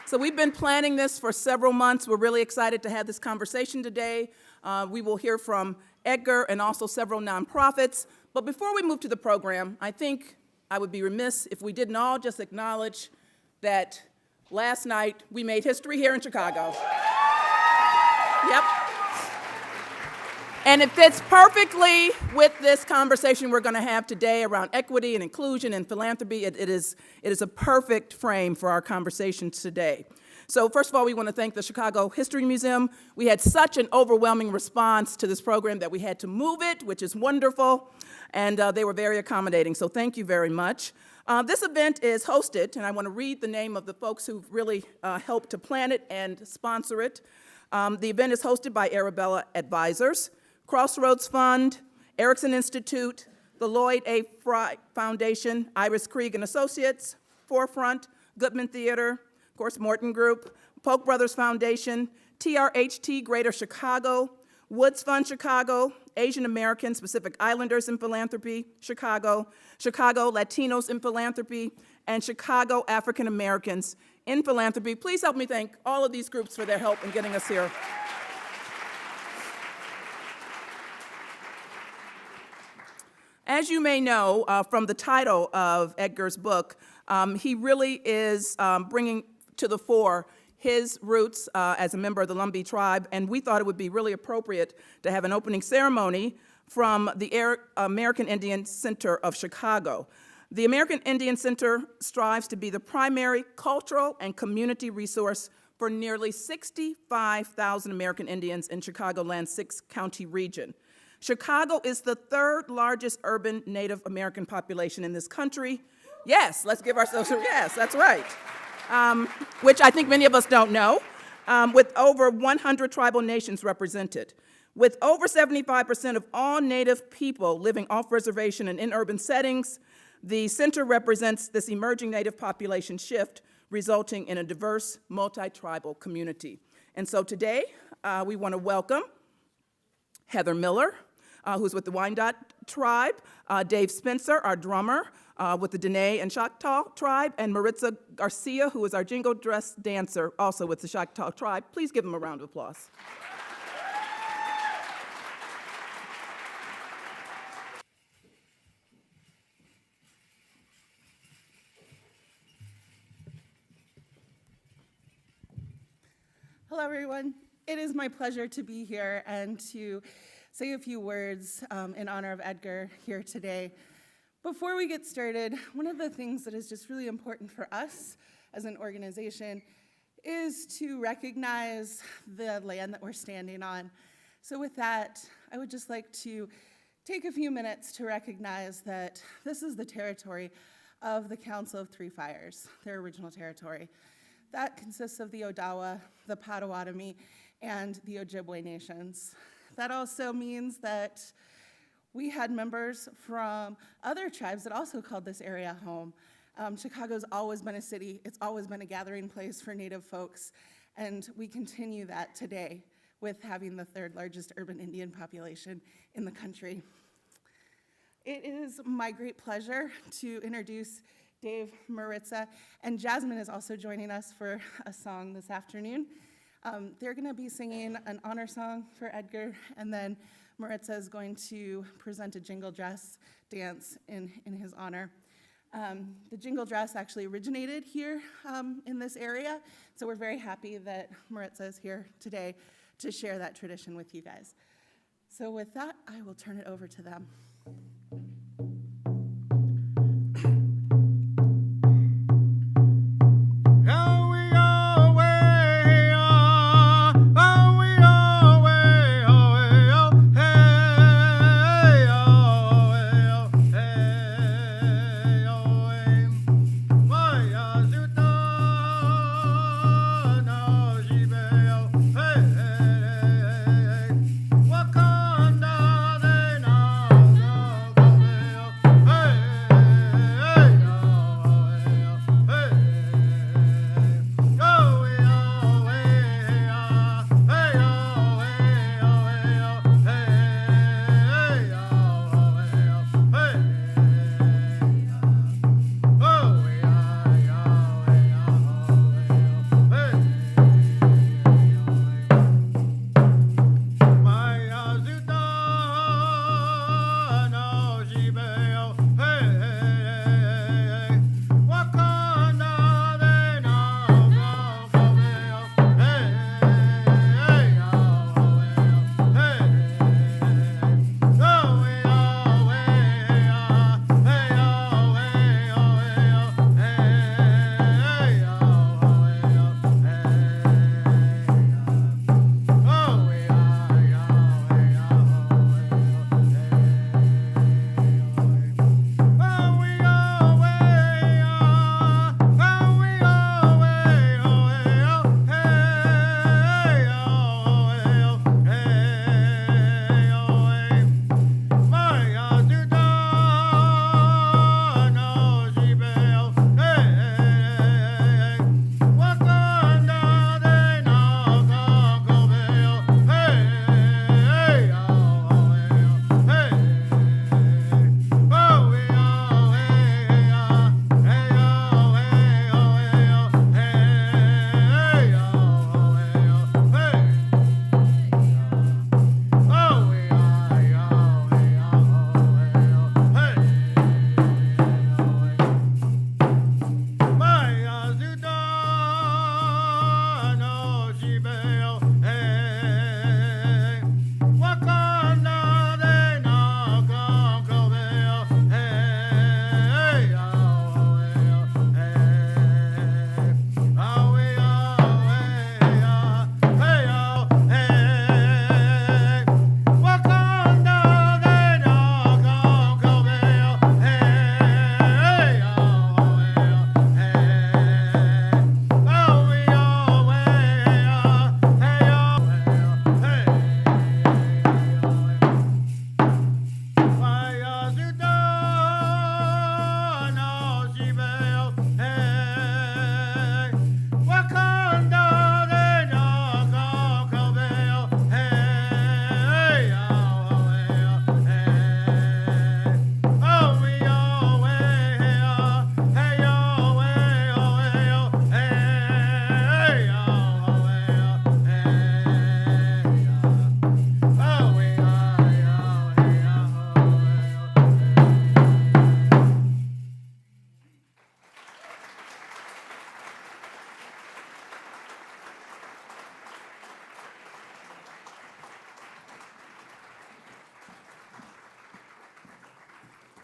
So we've been planning this for several months. We're really excited to have this conversation today. We will hear from Edgar and also several nonprofits. But before we move to the program, I think I would be remiss if we didn't all just acknowledge that last night we made history here in Chicago. Yep. And it fits perfectly with this conversation we're going to have today around equity and inclusion and philanthropy. It is a perfect frame for our conversation today. So first of all, we want to thank the Chicago History Museum. We had such an overwhelming response to this program that we had to move it, which is wonderful, and they were very accommodating, so thank you very much. This event is hosted, and I want to read the name of the folks who've really helped to plan it and sponsor it. The event is hosted by Arabella Advisors, Crossroads Fund, Erickson Institute, the Lloyd A. Fry Foundation, Iris Krieg and Associates, Forefront, Goodman Theater, of course, Morton Group, Polk Brothers Foundation, TRHT Greater Chicago, Woods Fund Chicago, Asian Americans, Pacific Islanders in Philanthropy, Chicago, Chicago Latinos in Philanthropy, and Chicago African Americans in Philanthropy. Please help me thank all of these groups for their help in getting us here. As you may know from the title of Edgar's book, he really is bringing to the fore his roots as a member of the Lumbee tribe, and we thought it would be really appropriate to have an opening ceremony from the American Indian Center of Chicago. The American Indian Center strives to be the primary cultural and community resource for nearly 65,000 American Indians in Chicagoland's six-county region. Chicago is the third largest urban Native American population in this country. Yes, let's give ourselves a yes, that's right. Which I think many of us don't know, with over 100 tribal nations represented. With over 75% of all Native people living off-reservation and in urban settings, the center represents this emerging Native population shift, resulting in a diverse, multi-tribal community. And so today, we want to welcome Heather Miller, who's with the Wyandotte tribe, Dave Spencer, our drummer, with the Dene and Choctaw tribe, and Maritza Garcia, who is our jingle dress dancer, also with the Choctaw tribe. Please give them a round of applause. Hello, everyone. It is my pleasure to be here and to say a few words in honor of Edgar here today. Before we get started, one of the things that is just really important for us as an organization is to recognize the land that we're standing on. So with that, I would just like to take a few minutes to recognize that this is the territory of the Council of Three Fires, their original territory. That consists of the Odawa, the Potawatomi, and the Ojibwe nations. That also means that we had members from other tribes that also called this area home. Chicago's always been a city. It's always been a gathering place for Native folks, and we continue that today with having the third largest urban Indian population in the country. It is my great pleasure to introduce Dave, Maritza, and Jasmine is also joining us for a song this afternoon. They're going to be singing an honor song for Edgar, and then Maritza is going to present a jingle dress dance in his honor. The jingle dress actually originated here in this area, so we're very happy that Maritza is here today to share that tradition with you guys. So with that, I will turn it over to them.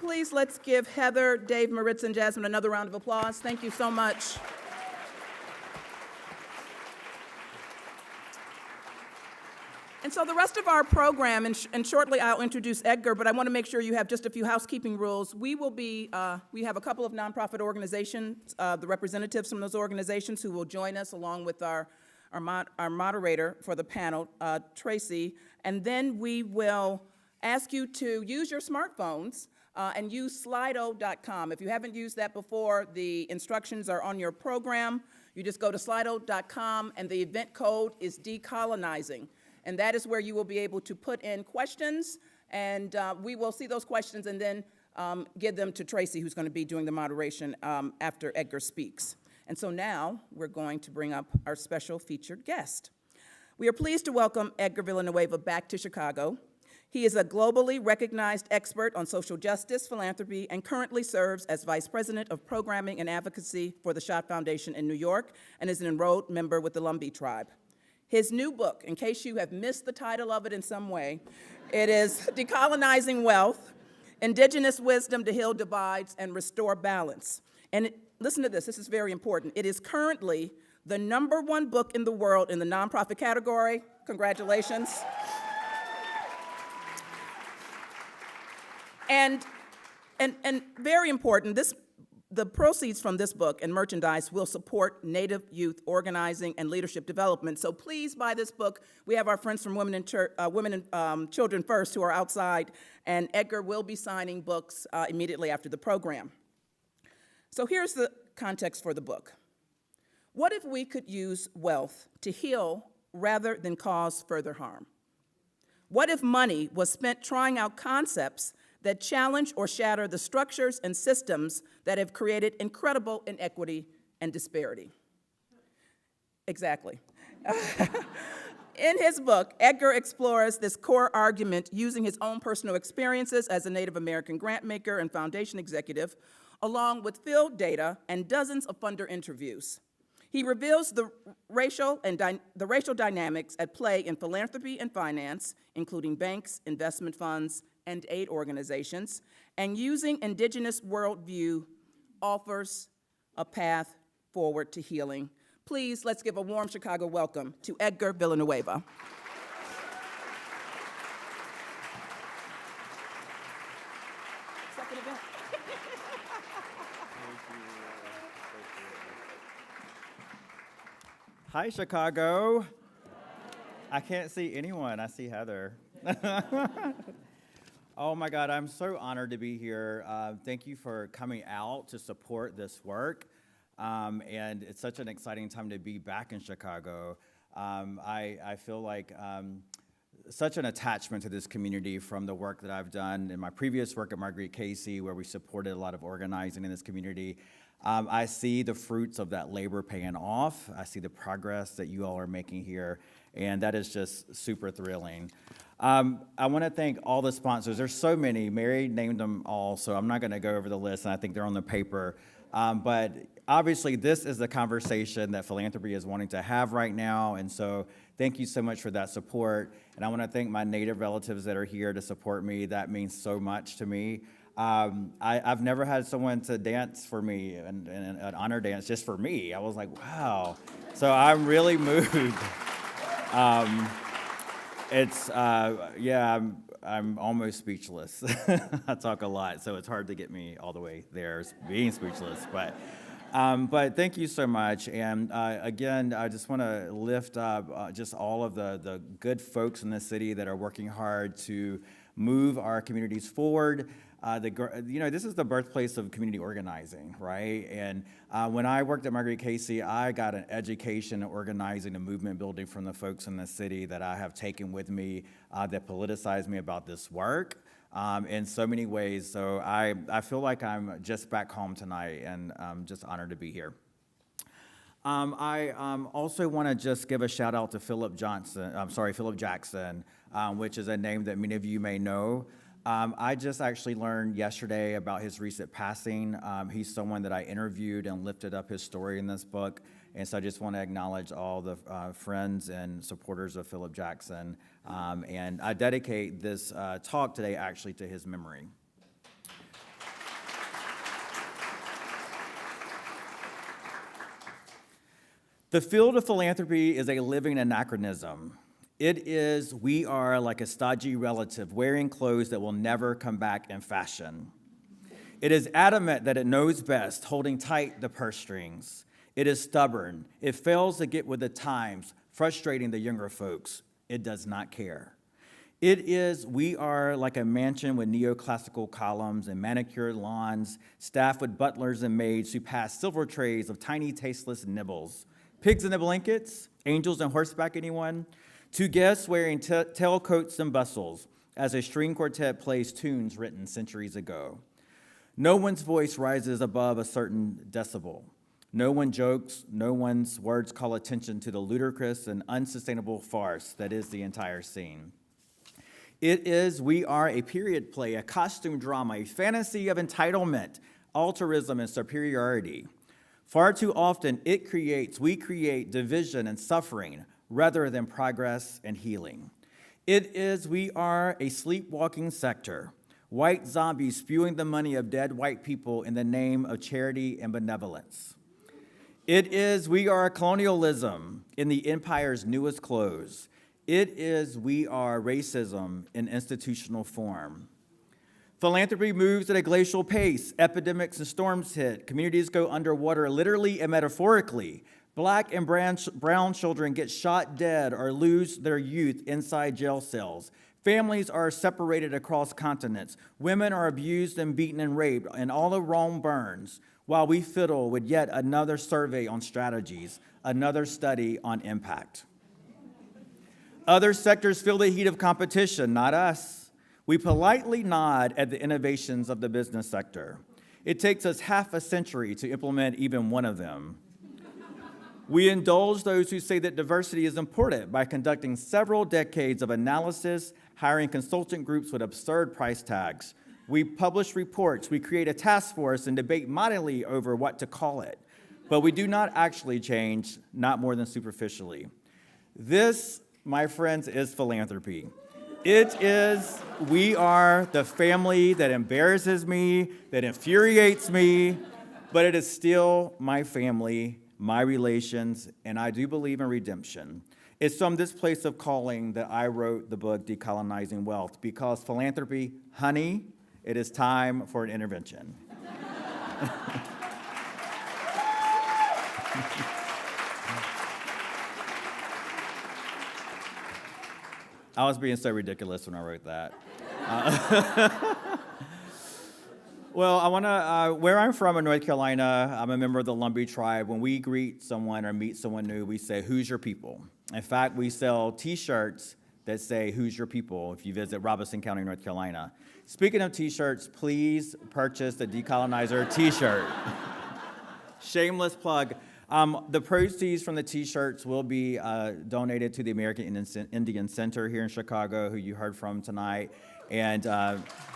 Please let's give Heather, Dave, Maritza, and Jasmine another round of applause. Thank you so much. And so the rest of our program, and shortly I'll introduce Edgar, but I want to make sure you have just a few housekeeping rules. We have a couple of nonprofit organizations, the representatives from those organizations who will join us along with our moderator for the panel, Tracy, and then we will ask you to use your smartphones and use slido.com. If you haven't used that before, the instructions are on your program. You just go to slido.com, and the event code is Decolonizing. And that is where you will be able to put in questions, and we will see those questions and then give them to Tracy, who's going to be doing the moderation after Edgar speaks. And so now we're going to bring up our special featured guest. We are pleased to welcome Edgar Villanueva back to Chicago. He is a globally recognized expert on social justice, philanthropy, and currently serves as Vice President of Programming and Advocacy for the Schott Foundation in New York, and is an enrolled member with the Lumbee tribe. His new book, in case you have missed the title of it in some way, it is Decolonizing Wealth, Indigenous Wisdom to Heal Divides and Restore Balance. And listen to this, this is very important. It is currently the #1 book in the world in the nonprofit category. Congratulations. And very important, the proceeds from this book and merchandise will support Native youth organizing and leadership development. So please buy this book. We have our friends from Women and Children First who are outside, and Edgar will be signing books immediately after the program. So here's the context for the book. What if we could use wealth to heal rather than cause further harm? What if money was spent trying out concepts that challenge or shatter the structures and systems that have created incredible inequity and disparity? Exactly. In his book, Edgar explores this core argument using his own personal experiences as a Native American grantmaker and foundation executive, along with field data and dozens of funder interviews. He reveals the racial dynamics at play in philanthropy and finance, including banks, investment funds, and aid organizations, and using indigenous worldview offers a path forward to healing. Please, let's give a warm Chicago welcome to Edgar Villanueva. Second event. Hi, Chicago. I can't see anyone. I see Heather. Oh my God, I'm so honored to be here. Thank you for coming out to support this work. And it's such an exciting time to be back in Chicago. I feel like such an attachment to this community from the work that I've done in my previous work at Marguerite Casey, where we supported a lot of organizing in this community. I see the fruits of that labor paying off. I see the progress that you all are making here, and that is just super thrilling. I want to thank all the sponsors. There's so many. Mary named them all, so I'm not going to go over the list, and I think they're on the paper. But obviously, this is the conversation that philanthropy is wanting to have right now, and so thank you so much for that support. And I want to thank my Native relatives that are here to support me. That means so much to me. I've never had someone to dance for me, and an honor dance just for me. I was like, wow. So I'm really moved. I'm almost speechless. I talk a lot, so it's hard to get me all the way there, being speechless. But thank you so much. And again, I just want to lift up just all of the good folks in the city that are working hard to move our communities forward. This is the birthplace of community organizing, right? And when I worked at Marguerite Casey, I got an education in organizing and movement building from the folks in the city that I have taken with me that politicized me about this work in so many ways. So I feel like I'm just back home tonight, and I'm just honored to be here. I also want to just give a shout out to Philip Jackson, which is a name that many of you may know. I just actually learned yesterday about his recent passing. He's someone that I interviewed and lifted up his story in this book. And so I just want to acknowledge all the friends and supporters of Philip Jackson. And I dedicate this talk today actually to his memory. The field of philanthropy is a living anachronism. It is, we are like a stodgy relative wearing clothes that will never come back in fashion. It is adamant that it knows best, holding tight the purse strings. It is stubborn. It fails to get with the times, frustrating the younger folks. It does not care. It is, we are like a mansion with neoclassical columns and manicured lawns, staffed with butlers and maids who pass silver trays of tiny, tasteless nibbles. Pigs in the blankets? Angels on horseback, anyone? Two guests wearing tailcoats and bustles as a string quartet plays tunes written centuries ago. No one's voice rises above a certain decibel. No one jokes, no one's words call attention to the ludicrous and unsustainable farce that is the entire scene. It is, we are a period play, a costume drama, a fantasy of entitlement, altruism, and superiority. Far too often, we create division and suffering rather than progress and healing. It is, we are a sleepwalking sector, white zombies spewing the money of dead white people in the name of charity and benevolence. It is, we are colonialism in the empire's newest clothes. It is, we are racism in institutional form. Philanthropy moves at a glacial pace. Epidemics and storms hit. Communities go underwater, literally and metaphorically. Black and brown children get shot dead or lose their youth inside jail cells. Families are separated across continents. Women are abused and beaten and raped, and all of Rome burns, while we fiddle with yet another survey on strategies, another study on impact. Other sectors feel the heat of competition, not us. We politely nod at the innovations of the business sector. It takes us half a century to implement even one of them. We indulge those who say that diversity is important by conducting several decades of analysis, hiring consultant groups with absurd price tags. We publish reports, we create a task force and debate mightily over what to call it. But we do not actually change, not more than superficially. This, my friends, is philanthropy. It is, we are the family that embarrasses me, that infuriates me, but it is still my family, my relations, and I do believe in redemption. It's from this place of calling that I wrote the book, Decolonizing Wealth, because philanthropy, honey, it is time for an intervention. I was being so ridiculous when I wrote that. Well, I want to, where I'm from in North Carolina, I'm a member of the Lumbee tribe. When we greet someone or meet someone new, we say, "Who's your people?" In fact, we sell T-shirts that say, "Who's your people?" if you visit Robeson County, North Carolina. Speaking of T-shirts, please purchase the Decolonizer T-shirt. Shameless plug. The proceeds from the T-shirts will be donated to the American Indian Center here in Chicago, who you heard from tonight. And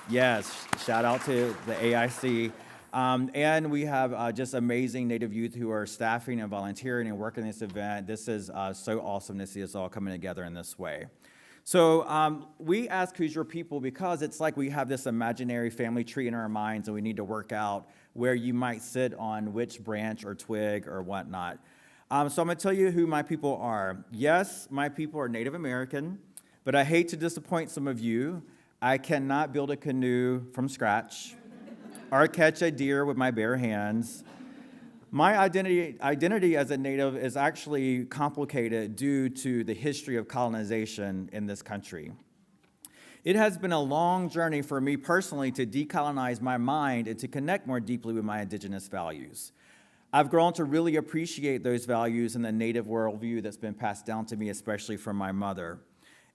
yes, shout out to the AIC. And we have just amazing Native youth who are staffing and volunteering and working this event. This is so awesome to see us all coming together in this way. So we ask who's your people because it's like we have this imaginary family tree in our minds and we need to work out where you might sit on which branch or twig or whatnot. So I'm going to tell you who my people are. Yes, my people are Native American, but I hate to disappoint some of you. I cannot build a canoe from scratch or catch a deer with my bare hands. My identity as a Native is actually complicated due to the history of colonization in this country. It has been a long journey for me personally to decolonize my mind and to connect more deeply with my Indigenous values. I've grown to really appreciate those values in the Native worldview that's been passed down to me, especially from my mother.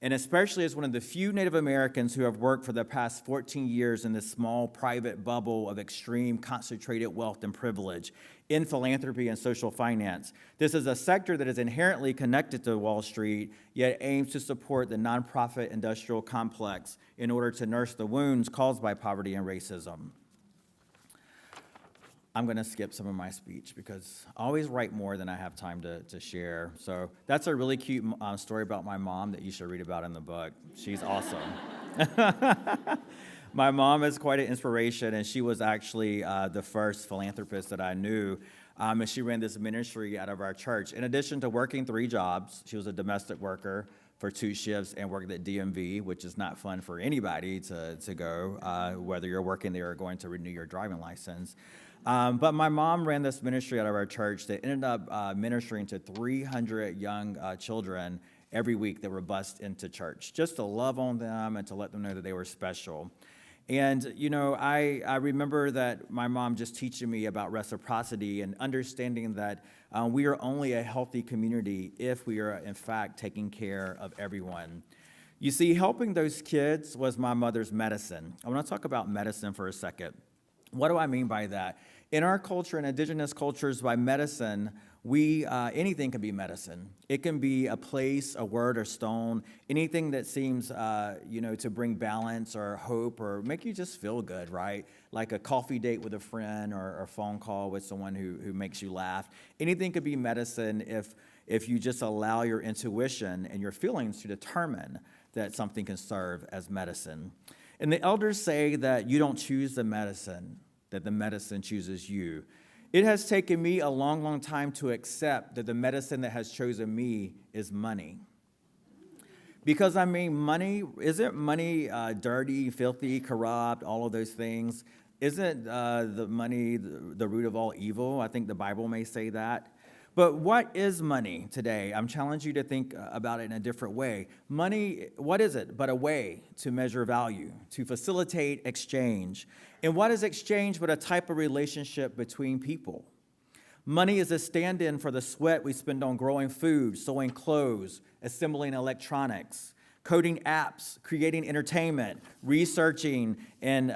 And especially as one of the few Native Americans who have worked for the past 14 years in this small private bubble of extreme concentrated wealth and privilege in philanthropy and social finance. This is a sector that is inherently connected to Wall Street, yet aims to support the nonprofit industrial complex in order to nurse the wounds caused by poverty and racism. I'm going to skip some of my speech because I always write more than I have time to share. So that's a really cute story about my mom that you should read about in the book. She's awesome. My mom is quite an inspiration, and she was actually the first philanthropist that I knew. And she ran this ministry out of our church. In addition to working 3 jobs, she was a domestic worker for 2 shifts and worked at DMV, which is not fun for anybody to go, whether you're working there or going to renew your driving license. But my mom ran this ministry out of our church that ended up ministering to 300 young children every week that were bused into church, just to love on them and to let them know that they were special. And, you know, I remember that my mom just teaching me about reciprocity and understanding that we are only a healthy community if we are, in fact, taking care of everyone. You see, helping those kids was my mother's medicine. I want to talk about medicine for a second. What do I mean by that? In our culture, in indigenous cultures, by medicine, anything can be medicine. It can be a place, a word, or stone, anything that seems, to bring balance or hope or make you just feel good, right? Like a coffee date with a friend or a phone call with someone who makes you laugh. Anything could be medicine if you just allow your intuition and your feelings to determine that something can serve as medicine. And the elders say that you don't choose the medicine, that the medicine chooses you. It has taken me a long, long time to accept that the medicine that has chosen me is money. Because, isn't money dirty, filthy, corrupt, all of those things? Isn't the money the root of all evil? I think the Bible may say that. But what is money today? I'm challenging you to think about it in a different way. Money, what is it but a way to measure value, to facilitate exchange? And what is exchange but a type of relationship between people? Money is a stand-in for the sweat we spend on growing food, sewing clothes, assembling electronics, coding apps, creating entertainment, researching, and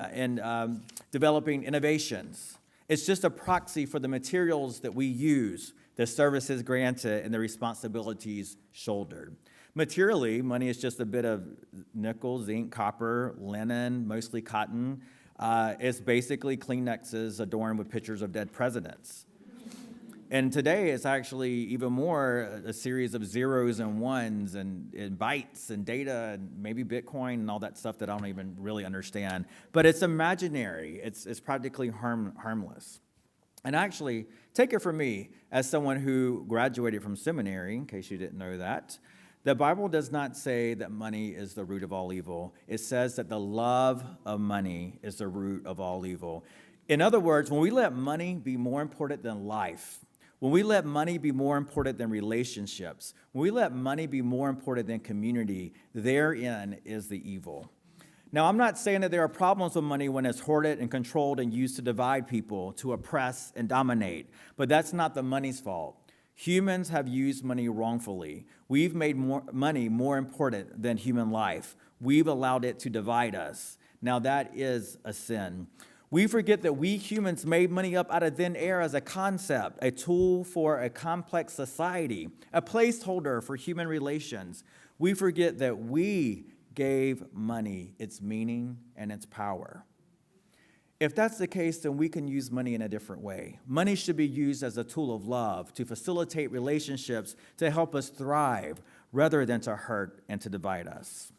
developing innovations. It's just a proxy for the materials that we use, the services granted, and the responsibilities shouldered. Materially, money is just a bit of nickel, zinc, copper, linen, mostly cotton. It's basically Kleenexes adorned with pictures of dead presidents. And today, it's actually even more a series of zeros and ones and bytes and data and maybe Bitcoin and all that stuff that I don't even really understand. But it's imaginary. It's practically harmless. And actually, take it from me, as someone who graduated from seminary, in case you didn't know that, the Bible does not say that money is the root of all evil. It says that the love of money is the root of all evil. In other words, when we let money be more important than life, when we let money be more important than relationships, when we let money be more important than community, therein is the evil. Now, I'm not saying that there are problems with money when it's hoarded and controlled and used to divide people, to oppress and dominate, but that's not the money's fault. Humans have used money wrongfully. We've made money more important than human life. We've allowed it to divide us. Now, that is a sin. We forget that we humans made money up out of thin air as a concept, a tool for a complex society, a placeholder for human relations. We forget that we gave money its meaning and its power. If that's the case, then we can use money in a different way. Money should be used as a tool of love, to facilitate relationships, to help us thrive, rather than to hurt and to divide us.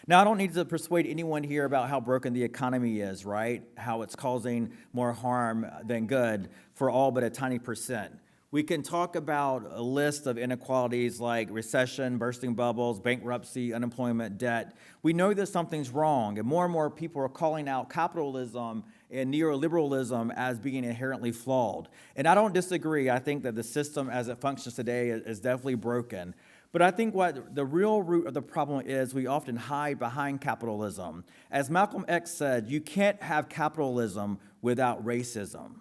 Now, I don't need to persuade anyone here about how broken the economy is, right? How it's causing more harm than good for all but a tiny percent. We can talk about a list of inequalities like recession, bursting bubbles, bankruptcy, unemployment, debt. We know that something's wrong, and more people are calling out capitalism and neoliberalism as being inherently flawed. And I don't disagree. I think that the system as it functions today is definitely broken. But I think what the real root of the problem is, we often hide behind capitalism. As Malcolm X said, you can't have capitalism without racism.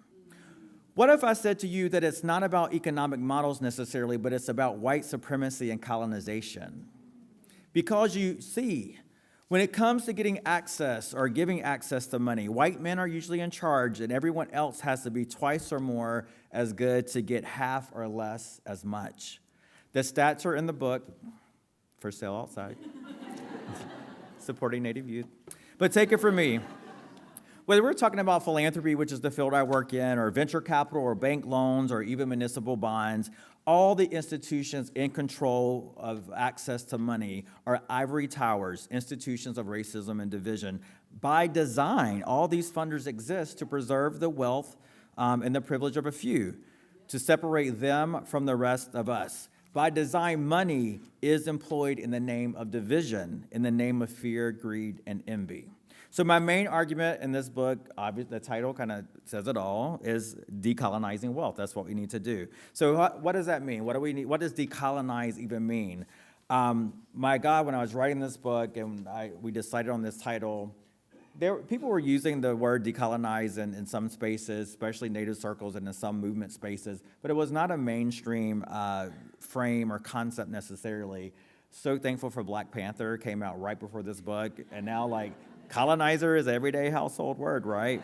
What if I said to you that it's not about economic models necessarily, but it's about white supremacy and colonization? Because you see, when it comes to getting access or giving access to money, white men are usually in charge, and everyone else has to be twice or more as good to get half or less as much. The stats are in the book, for sale outside, supporting Native youth. But take it from me. Whether we're talking about philanthropy, which is the field I work in, or venture capital, or bank loans, or even municipal bonds, all the institutions in control of access to money are ivory towers, institutions of racism and division. By design, all these funders exist to preserve the wealth and the privilege of a few, to separate them from the rest of us. By design, money is employed in the name of division, in the name of fear, greed, and envy. So my main argument in this book, obviously the title kind of says it all, is decolonizing wealth. That's what we need to do. So what does that mean? What do we need? What does decolonize even mean? My God, when I was writing this book and we decided on this title, people were using the word decolonize in some spaces, especially Native circles and in some movement spaces, but it was not a mainstream frame or concept necessarily. So thankful for Black Panther, came out right before this book, and now colonizer is an everyday household word, right?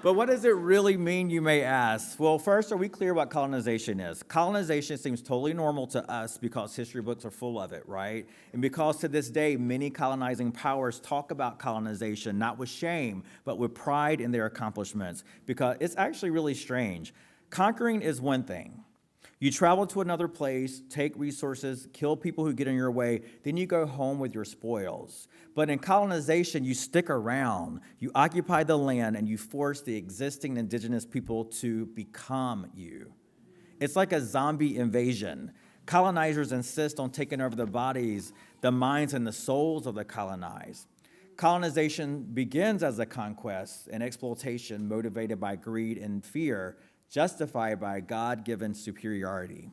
But what does it really mean, you may ask? Well, first, are we clear what colonization is? Colonization seems totally normal to us because history books are full of it, right? And because to this day, many colonizing powers talk about colonization, not with shame, but with pride in their accomplishments, because it's actually really strange. Conquering is one thing. You travel to another place, take resources, kill people who get in your way, then you go home with your spoils. But in colonization, you stick around, you occupy the land, and you force the existing indigenous people to become you. It's like a zombie invasion. Colonizers insist on taking over the bodies, the minds, and the souls of the colonized. Colonization begins as a conquest and exploitation motivated by greed and fear, justified by God-given superiority.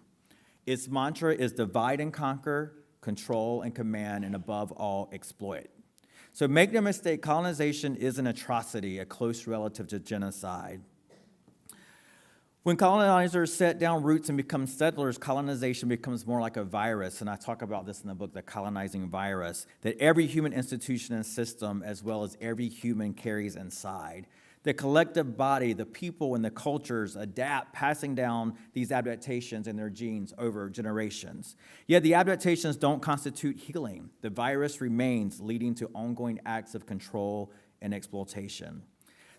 Its mantra is divide and conquer, control and command, and above all, exploit. So make no mistake, colonization is an atrocity, a close relative to genocide. When colonizers set down roots and become settlers, colonization becomes more like a virus, and I talk about this in the book, The Colonizing Virus, that every human institution and system, as well as every human, carries inside. The collective body, the people, and the cultures adapt, passing down these adaptations in their genes over generations. Yet the adaptations don't constitute healing. The virus remains, leading to ongoing acts of control and exploitation.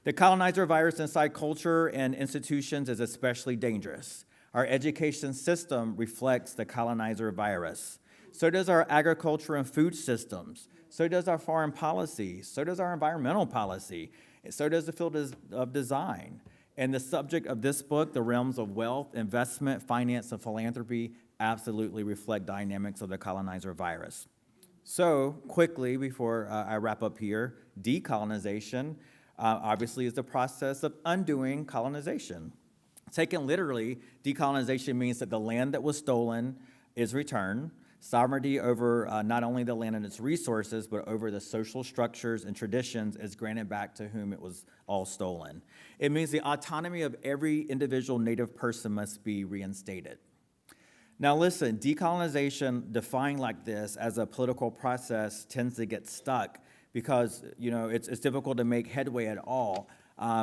The colonizer virus inside culture and institutions is especially dangerous. Our education system reflects the colonizer virus. So does our agriculture and food systems. So does our foreign policy. So does our environmental policy. So does the field of design. And the subject of this book, the realms of wealth, investment, finance, and philanthropy, absolutely reflect dynamics of the colonizer virus. So quickly, before I wrap up here, decolonization obviously is the process of undoing colonization. Taken literally, decolonization means that the land that was stolen is returned. Sovereignty over not only the land and its resources, but over the social structures and traditions is granted back to whom it was all stolen. It means the autonomy of every individual Native person must be reinstated. Now listen, decolonization defined like this as a political process tends to get stuck because it's difficult to make headway at all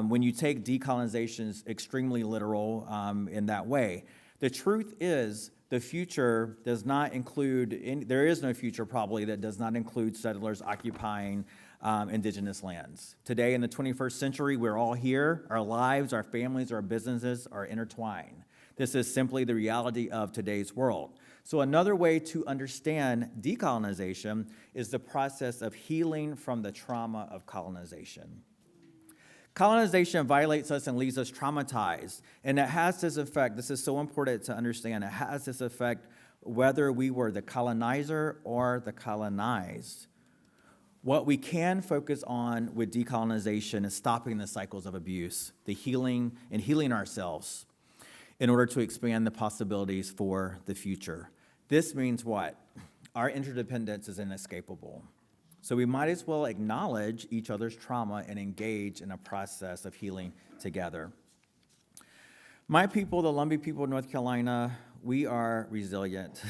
when you take decolonization extremely literal in that way. The truth is, the future does not include, there is no future probably that does not include settlers occupying indigenous lands. Today in the 21st century, we're all here. Our lives, our families, our businesses are intertwined. This is simply the reality of today's world. So another way to understand decolonization is the process of healing from the trauma of colonization. Colonization violates us and leaves us traumatized. And it has this effect, this is so important to understand, it has this effect whether we were the colonizer or the colonized. What we can focus on with decolonization is stopping the cycles of abuse, the healing and healing ourselves in order to expand the possibilities for the future. This means what? Our interdependence is inescapable. So we might as well acknowledge each other's trauma and engage in a process of healing together. My people, the Lumbee people of North Carolina, we are resilient.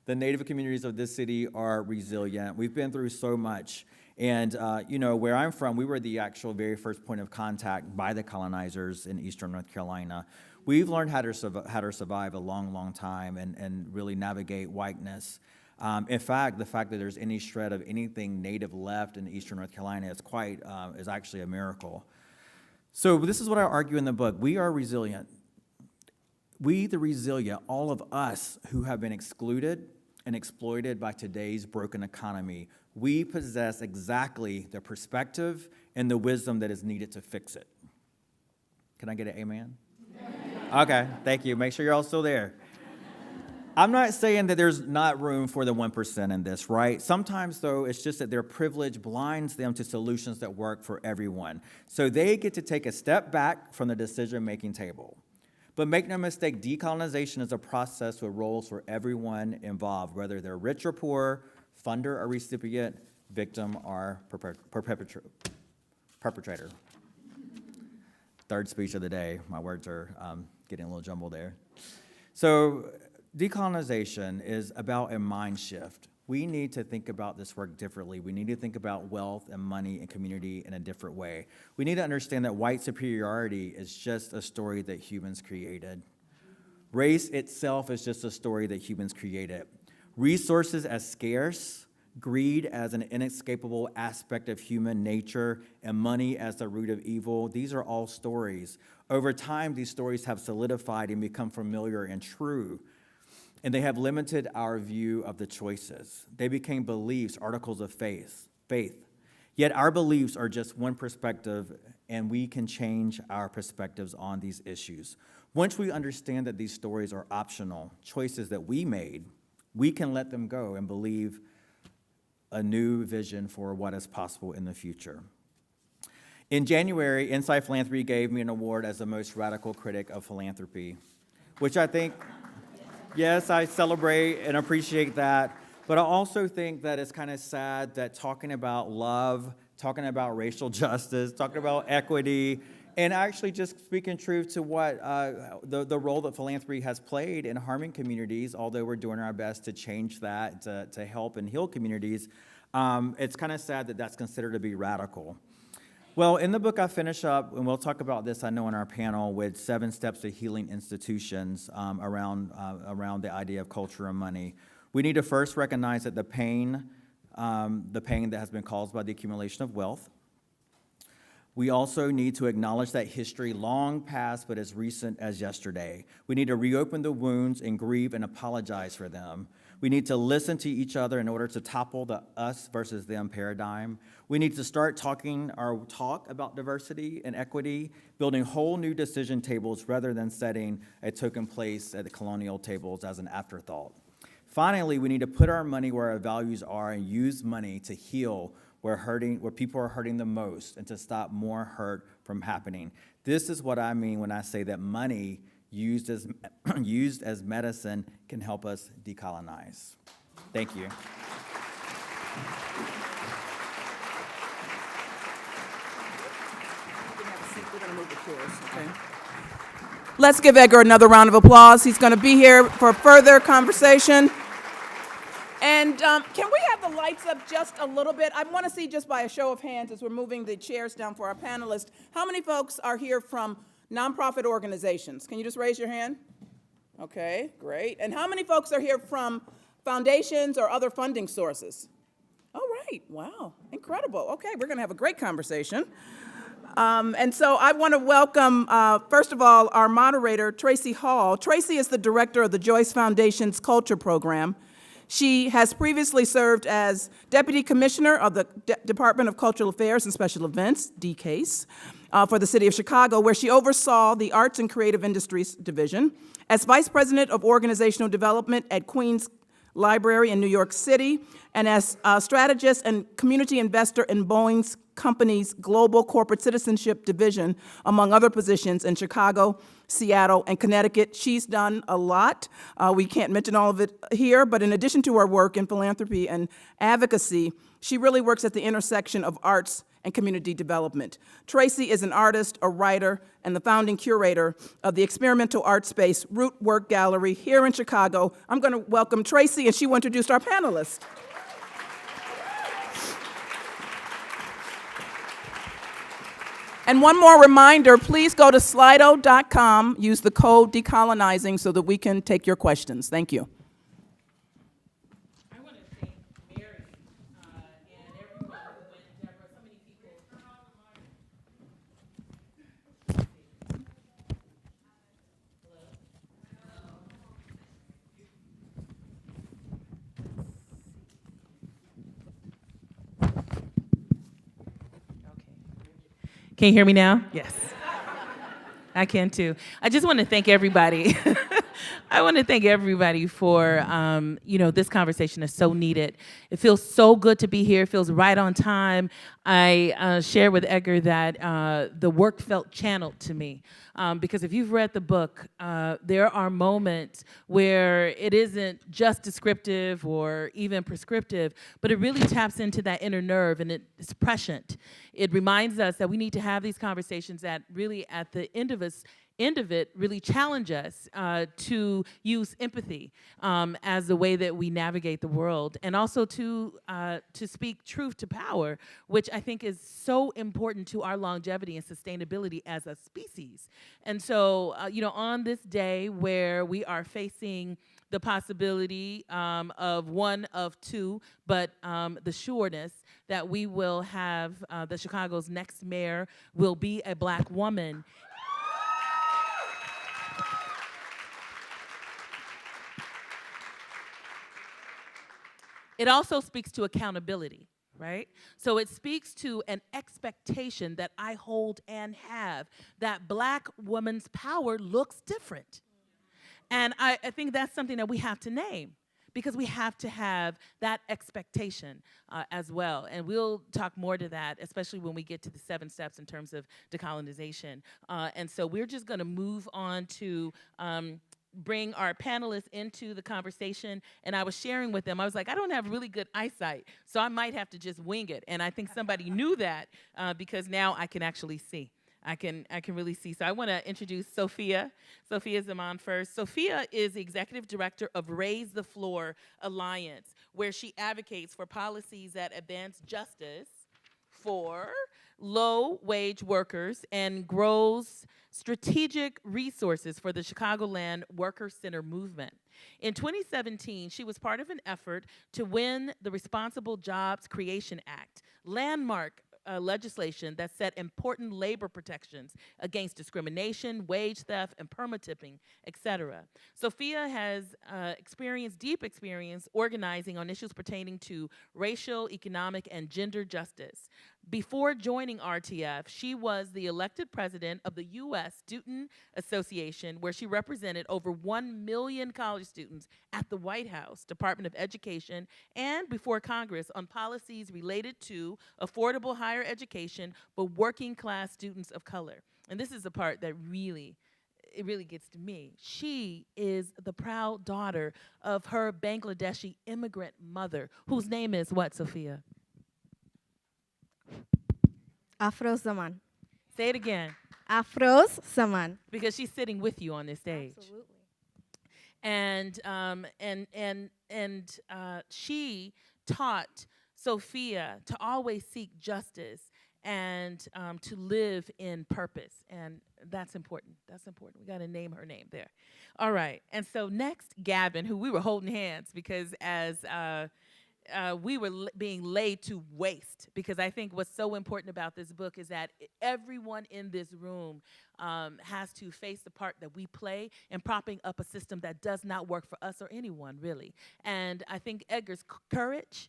The Native communities of this city are resilient. We've been through so much. And, where I'm from, we were the actual very first point of contact by the colonizers in eastern North Carolina. We've learned how to survive a long, long time and really navigate whiteness. In fact, the fact that there's any shred of anything Native left in eastern North Carolina is actually a miracle. So this is what I argue in the book. We are resilient. We, the resilient, all of us who have been excluded and exploited by today's broken economy, we possess exactly the perspective and the wisdom that is needed to fix it. Can I get an amen? Okay, thank you. Make sure you're all still there. I'm not saying that there's not room for the 1% in this, right? Sometimes, though, it's just that their privilege blinds them to solutions that work for everyone. So they get to take a step back from the decision-making table. But make no mistake, decolonization is a process with roles for everyone involved, whether they're rich or poor, funder or recipient, victim or perpetrator. Third speech of the day. My words are getting a little jumbled there. So decolonization is about a mind shift. We need to think about this work differently. We need to think about wealth and money and community in a different way. We need to understand that white superiority is just a story that humans created. Race itself is just a story that humans created. Resources as scarce, greed as an inescapable aspect of human nature, and money as the root of evil, these are all stories. Over time, these stories have solidified and become familiar and true, and they have limited our view of the choices. They became beliefs, articles of faith. Yet our beliefs are just one perspective, and we can change our perspectives on these issues. Once we understand that these stories are optional, choices that we made, we can let them go and believe a new vision for what is possible in the future. In January, Inside Philanthropy gave me an award as the most radical critic of philanthropy, which I think, yes, I celebrate and appreciate that, but I also think that it's kind of sad that talking about love, talking about racial justice, talking about equity, and actually just speaking truth to what the role that philanthropy has played in harming communities, although we're doing our best to change that, to help and heal communities, it's kind of sad that that's considered to be radical. Well, in the book, I finish up, and we'll talk about this, I know, in our panel, with 7 steps to healing institutions around the idea of culture and money. We need to first recognize that the pain that has been caused by the accumulation of wealth. We also need to acknowledge that history long past, but as recent as yesterday. We need to reopen the wounds and grieve and apologize for them. We need to listen to each other in order to topple the us versus them paradigm. We need to start talk about diversity and equity, building whole new decision tables rather than setting a token place at the colonial tables as an afterthought. Finally, we need to put our money where our values are and use money to heal where people are hurting the most and to stop more hurt from happening. This is what I mean when I say that money used as medicine can help us decolonize. Thank you. We're going to move the chairs, okay? Let's give Edgar another round of applause. He's going to be here for further conversation. And can we have the lights up just a little bit? I want to see, just by a show of hands, as we're moving the chairs down for our panelists, how many folks are here from nonprofit organizations? Can you just raise your hand? Okay, great. And how many folks are here from foundations or other funding sources? All right, wow, incredible. Okay, we're going to have a great conversation. And so I want to welcome, first of all, our moderator, Tracy Hall. Tracy is the director of the Joyce Foundation's Culture Program. She has previously served as Deputy Commissioner of the Department of Cultural Affairs and Special Events, DCASE, for the City of Chicago, where she oversaw the Arts and Creative Industries Division, as Vice President of Organizational Development at Queens Library in New York City, and as a strategist and community investor in Boeing's company's Global Corporate Citizenship Division, among other positions in Chicago, Seattle, and Connecticut. She's done a lot. We can't mention all of it here, but in addition to her work in philanthropy and advocacy, she really works at the intersection of arts and community development. Tracy is an artist, a writer, and the founding curator of the experimental art space Root Work Gallery here in Chicago. I'm going to welcome Tracy, and she will introduce our panelists. And one more reminder, please go to slido.com, use the code decolonizing so that we can take your questions. Thank you. I want to thank Mary and everyone who went, Deborah, so many people. Can you hear me now? Yes. I can too. I just want to thank everybody. I want to thank everybody for, this conversation is so needed. It feels so good to be here. It feels right on time. I shared with Edgar that the work felt channeled to me. Because if you've read the book, there are moments where it isn't just descriptive or even prescriptive, but it really taps into that inner nerve, and it's prescient. It reminds us that we need to have these conversations that really, at the end of it, really challenge us to use empathy as the way that we navigate the world, and also to speak truth to power, which I think is so important to our longevity and sustainability as a species. And so, on this day where we are facing the possibility of one of two, but the sureness that we will have the Chicago's next mayor will be a Black woman. It also speaks to accountability, right? So it speaks to an expectation that I hold and have, that Black woman's power looks different. And I think that's something that we have to name, because we have to have that expectation as well. And we'll talk more to that, especially when we get to the 7 steps in terms of decolonization. And so we're just gonna move on to bring our panelists into the conversation. And I was sharing with them, I was like, I don't have really good eyesight, so I might have to just wing it. And I think somebody knew that because now I can actually see. I can really see. So I want to introduce Sophia. Sophia Zaman first. Sophia is the executive director of Raise the Floor Alliance, where she advocates for policies that advance justice for low-wage workers and grows strategic resources for the Chicagoland Worker Center movement. In 2017, she was part of an effort to win the Responsible Jobs Creation Act, landmark legislation that set important labor protections against discrimination, wage theft, and perma-tipping, etc. Sophia has deep experience organizing on issues pertaining to racial, economic, and gender justice. Before joining RTF, she was the elected president of the U.S. Student Association, where she represented over 1 million college students at the White House, Department of Education, and before Congress on policies related to affordable higher education for working class students of color. And this is the part that really gets to me. She is the proud daughter of her Bangladeshi immigrant mother, whose name is what, Sophia? Afroz Zaman. Say it again. Afroz Zaman. Because she's sitting with you on this stage. Absolutely. And she taught Sophia to always seek justice and to live in purpose. And that's important. That's important. We got to name her name there. All right. And so next, Gavin, who we were holding hands because as we were being laid to waste, because I think what's so important about this book is that everyone in this room has to face the part that we play in propping up a system that does not work for us or anyone, really. And I think Edgar's courage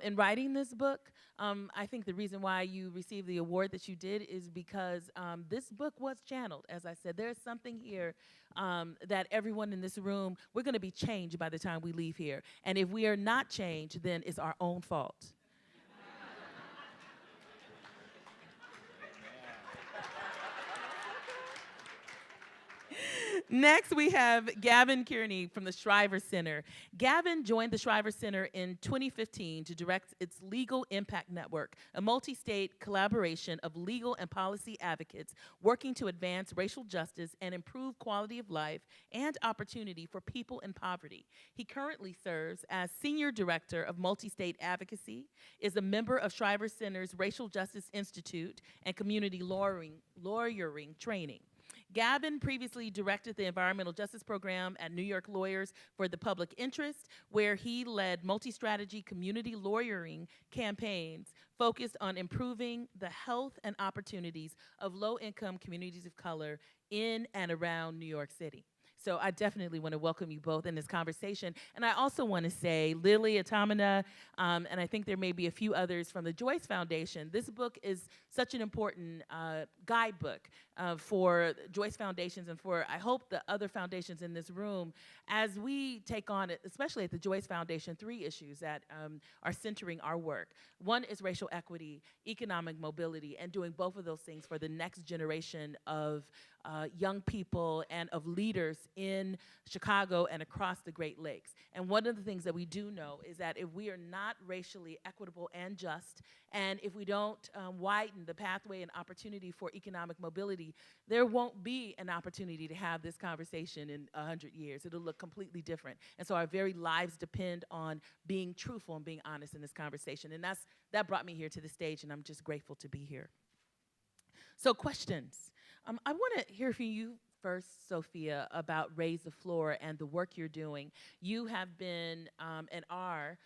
in writing this book, I think the reason why you received the award that you did is because this book was channeled. As I said, there's something here that everyone in this room, we're going to be changed by the time we leave here. And if we are not changed, then it's our own fault. Next, we have Gavin Kearney from the Shriver Center. Gavin joined the Shriver Center in 2015 to direct its Legal Impact Network, a multi-state collaboration of legal and policy advocates working to advance racial justice and improve quality of life and opportunity for people in poverty. He currently serves as Senior Director of Multi-State Advocacy, is a member of Shriver Center's Racial Justice Institute and Community Lawyering Training. Gavin previously directed the Environmental Justice Program at New York Lawyers for the Public Interest, where he led multi-strategy community lawyering campaigns focused on improving the health and opportunities of low-income communities of color in and around New York City. So I definitely want to welcome you both in this conversation. And I also want to say, Lily, Atamina, and I think there may be a few others from the Joyce Foundation, this book is such an important guidebook for Joyce Foundations and for, I hope, the other foundations in this room as we take on, especially at the Joyce Foundation, 3 issues that are centering our work. One is racial equity, economic mobility, and doing both of those things for the next generation of young people and of leaders in Chicago and across the Great Lakes. And one of the things that we do know is that if we are not racially equitable and just, and if we don't widen the pathway and opportunity for economic mobility, there won't be an opportunity to have this conversation in 100 years. It'll look completely different. And so our very lives depend on being truthful and being honest in this conversation. And that brought me here to the stage, and I'm just grateful to be here. So questions. I want to hear from you first, Sophia, about Raise the Floor and the work you're doing. You have been and are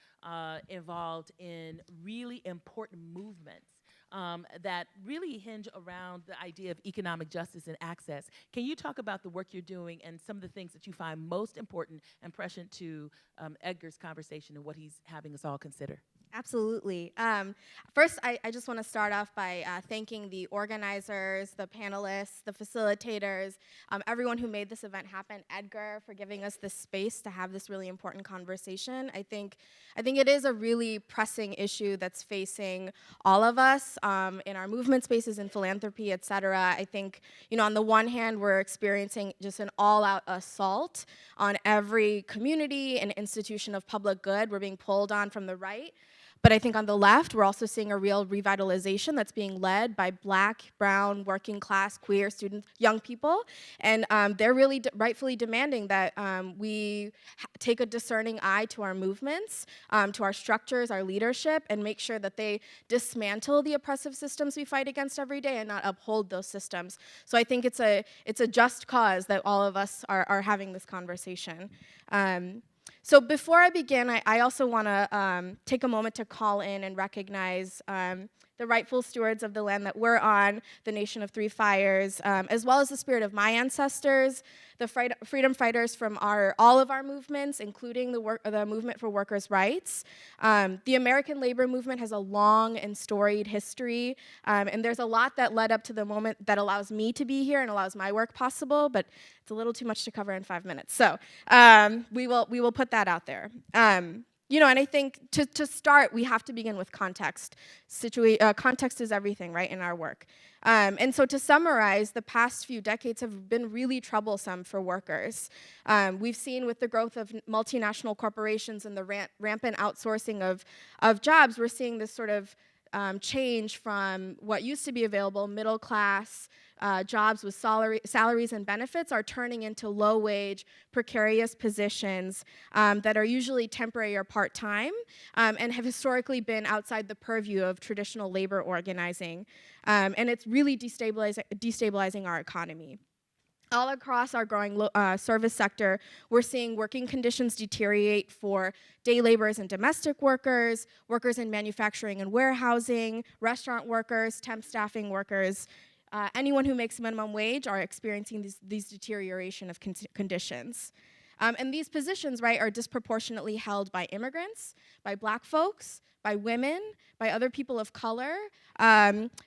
involved in really important movements that really hinge around the idea of economic justice and access. Can you talk about the work you're doing and some of the things that you find most important and prescient to Edgar's conversation and what he's having us all consider? Absolutely. First, I just want to start off by thanking the organizers, the panelists, the facilitators, everyone who made this event happen. Edgar, for giving us this space to have this really important conversation. I think it is a really pressing issue that's facing all of us in our movement spaces, in philanthropy, et cetera. I think, on the one hand, we're experiencing just an all-out assault on every community and institution of public good. We're being pulled on from the right. But I think on the left, we're also seeing a real revitalization that's being led by Black, brown, working class, queer students, young people. And they're really rightfully demanding that we take a discerning eye to our movements, to our structures, our leadership, and make sure that they dismantle the oppressive systems we fight against every day and not uphold those systems. So I think it's a just cause that all of us are having this conversation. So before I begin, I also want to take a moment to call in and recognize the rightful stewards of the land that we're on, the Nation of Three Fires, as well as the spirit of my ancestors, the freedom fighters from all of our movements, including the movement for workers' rights. The American labor movement has a long and storied history, and there's a lot that led up to the moment that allows me to be here and allows my work possible, but it's a little too much to cover in 5 minutes. So we will put that out there. And I think to start, we have to begin with context. Context is everything, right, in our work. And so to summarize, the past few decades have been really troublesome for workers. We've seen with the growth of multinational corporations and the rampant outsourcing of jobs, we're seeing this sort of change from what used to be available, middle class jobs with salaries and benefits are turning into low-wage, precarious positions that are usually temporary or part-time and have historically been outside the purview of traditional labor organizing. And it's really destabilizing our economy. All across our growing service sector, we're seeing working conditions deteriorate for day laborers and domestic workers, workers in manufacturing and warehousing, restaurant workers, temp staffing workers. Anyone who makes minimum wage are experiencing these deterioration of conditions. And these positions, right, are disproportionately held by immigrants, by Black folks, by women, by other people of color.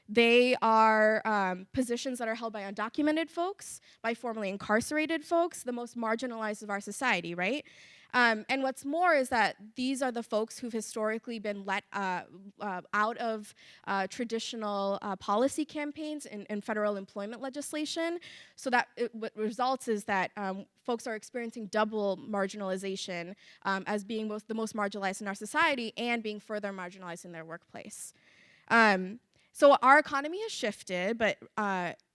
They are positions that are held by undocumented folks, by formerly incarcerated folks, the most marginalized of our society, right? And what's more is that these are the folks who've historically been let out of traditional policy campaigns and federal employment legislation. So that what results is that folks are experiencing double marginalization as being the most marginalized in our society and being further marginalized in their workplace. So our economy has shifted, but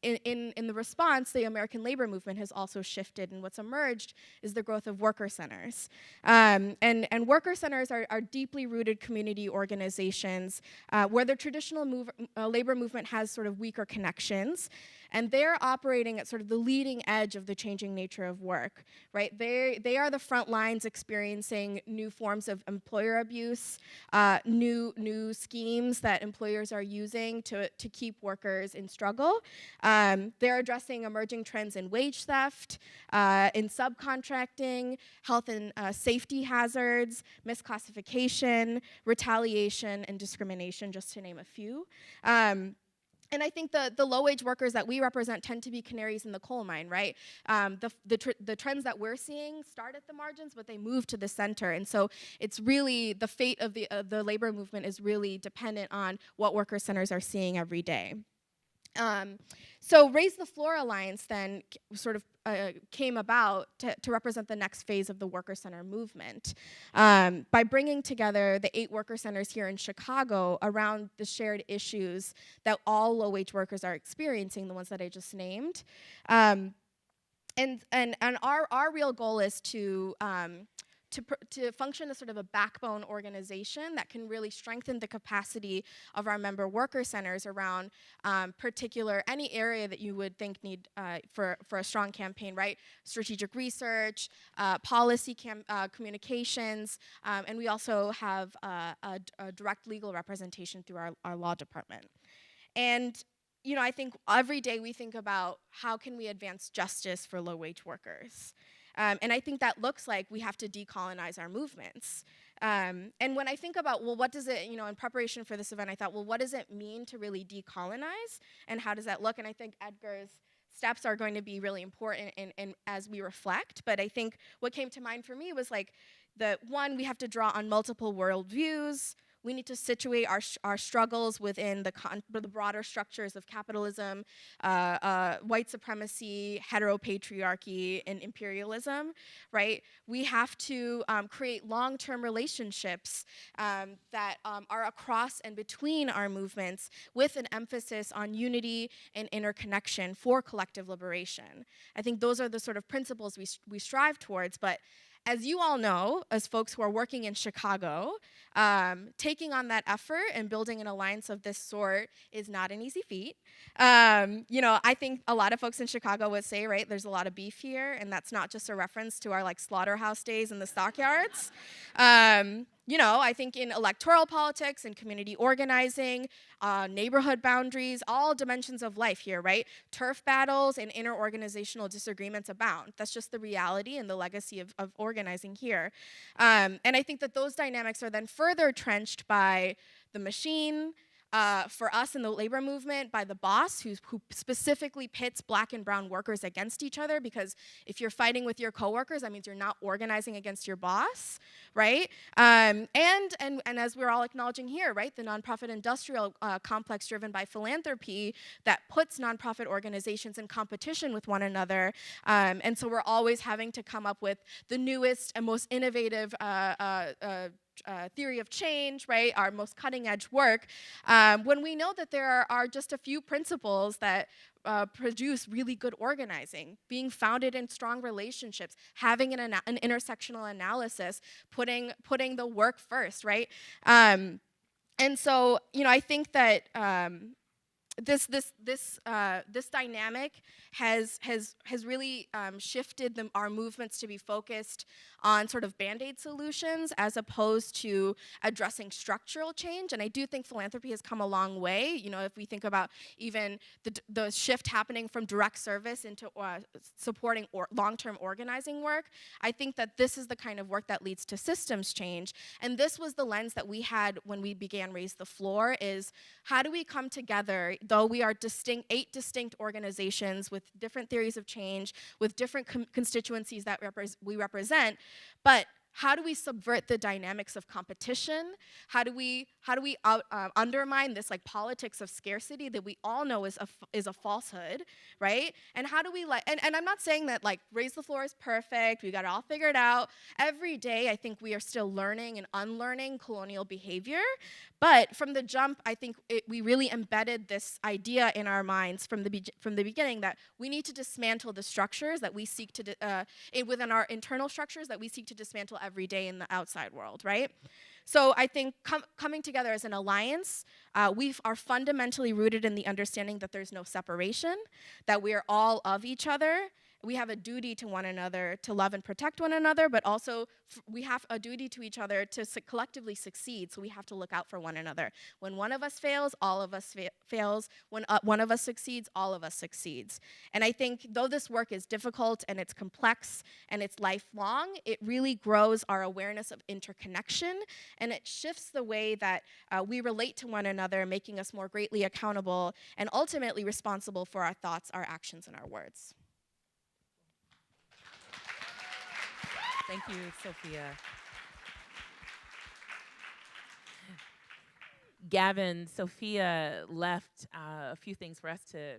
in the response, the American labor movement has also shifted, and what's emerged is the growth of worker centers. And worker centers are deeply rooted community organizations where the traditional labor movement has sort of weaker connections, and they're operating at sort of the leading edge of the changing nature of work, right? They are the front lines experiencing new forms of employer abuse, new schemes that employers are using to keep workers in struggle. They're addressing emerging trends in wage theft, in subcontracting, health and safety hazards, misclassification, retaliation, and discrimination, just to name a few. And I think the low-wage workers that we represent tend to be canaries in the coal mine, right? The trends that we're seeing start at the margins, but they move to the center. And so it's really, the fate of the labor movement is really dependent on what worker centers are seeing every day. So Raise the Floor Alliance then sort of came about to represent the next phase of the worker center movement by bringing together the 8 worker centers here in Chicago around the shared issues that all low-wage workers are experiencing, the ones that I just named. And our real goal is to function as sort of a backbone organization that can really strengthen the capacity of our member worker centers around any area that you would think need for a strong campaign, right? Strategic research, policy communications, and we also have a direct legal representation through our law department. And I think every day we think about how can we advance justice for low-wage workers. And I think that looks like we have to decolonize our movements. And when I think about, well, what does it, in preparation for this event, I thought, well, what does it mean to really decolonize? And how does that look? And I think Edgar's steps are going to be really important in as we reflect. But I think what came to mind for me was like, we have to draw on multiple worldviews. We need to situate our struggles within the broader structures of capitalism, white supremacy, heteropatriarchy, and imperialism, right? We have to create long-term relationships that are across and between our movements with an emphasis on unity and interconnection for collective liberation. I think those are the sort of principles we strive towards, but as you all know, as folks who are working in Chicago, taking on that effort and building an alliance of this sort is not an easy feat. I think a lot of folks in Chicago would say, right, there's a lot of beef here, and that's not just a reference to our slaughterhouse days in the stockyards. I think in electoral politics and community organizing, neighborhood boundaries, all dimensions of life here, right? Turf battles and inter-organizational disagreements abound. That's just the reality and the legacy of organizing here. And I think that those dynamics are then further trenched by the machine, for us in the labor movement, by the boss who specifically pits Black and brown workers against each other, because if you're fighting with your coworkers, that means you're not organizing against your boss, right? And as we're all acknowledging here, right, the nonprofit industrial complex driven by philanthropy that puts nonprofit organizations in competition with one another. And so we're always having to come up with the newest and most innovative theory of change, right, our most cutting edge work, when we know that there are just a few principles that produce really good organizing, being founded in strong relationships, having an intersectional analysis, putting the work first, right? And so, I think that this dynamic has really shifted our movements to be focused on sort of Band-Aid solutions as opposed to addressing structural change. And I do think philanthropy has come a long way. If we think about even the shift happening from direct service into supporting long-term organizing work, I think that this is the kind of work that leads to systems change. And this was the lens that we had when we began Raise the Floor, is how do we come together, though we are 8 distinct organizations with different theories of change, with different constituencies that we represent, but how do we subvert the dynamics of competition? How do we undermine this politics of scarcity that we all know is a falsehood, right? And how do we and I'm not saying that Raise the Floor is perfect, we got it all figured out. Every day I think we are still learning and unlearning colonial behavior, but from the jump I think we really embedded this idea in our minds from the beginning that we need to dismantle the structures that we seek to within our internal structures that we seek to dismantle every day in the outside world, right? So I think coming together as an alliance, we are fundamentally rooted in the understanding that there's no separation, that we are all of each other. we have a duty to one another to love and protect one another, but also we have a duty to each other to collectively succeed, so we have to look out for one another. When one of us fails, all of us fails. When one of us succeeds, all of us succeeds. And I think though this work is difficult and it's complex and it's lifelong, it really grows our awareness of interconnection, and it shifts the way that we relate to one another, making us more greatly accountable and ultimately responsible for our thoughts, our actions, and our words. Thank you, Sophia. Gavin, Sophia left a few things for us to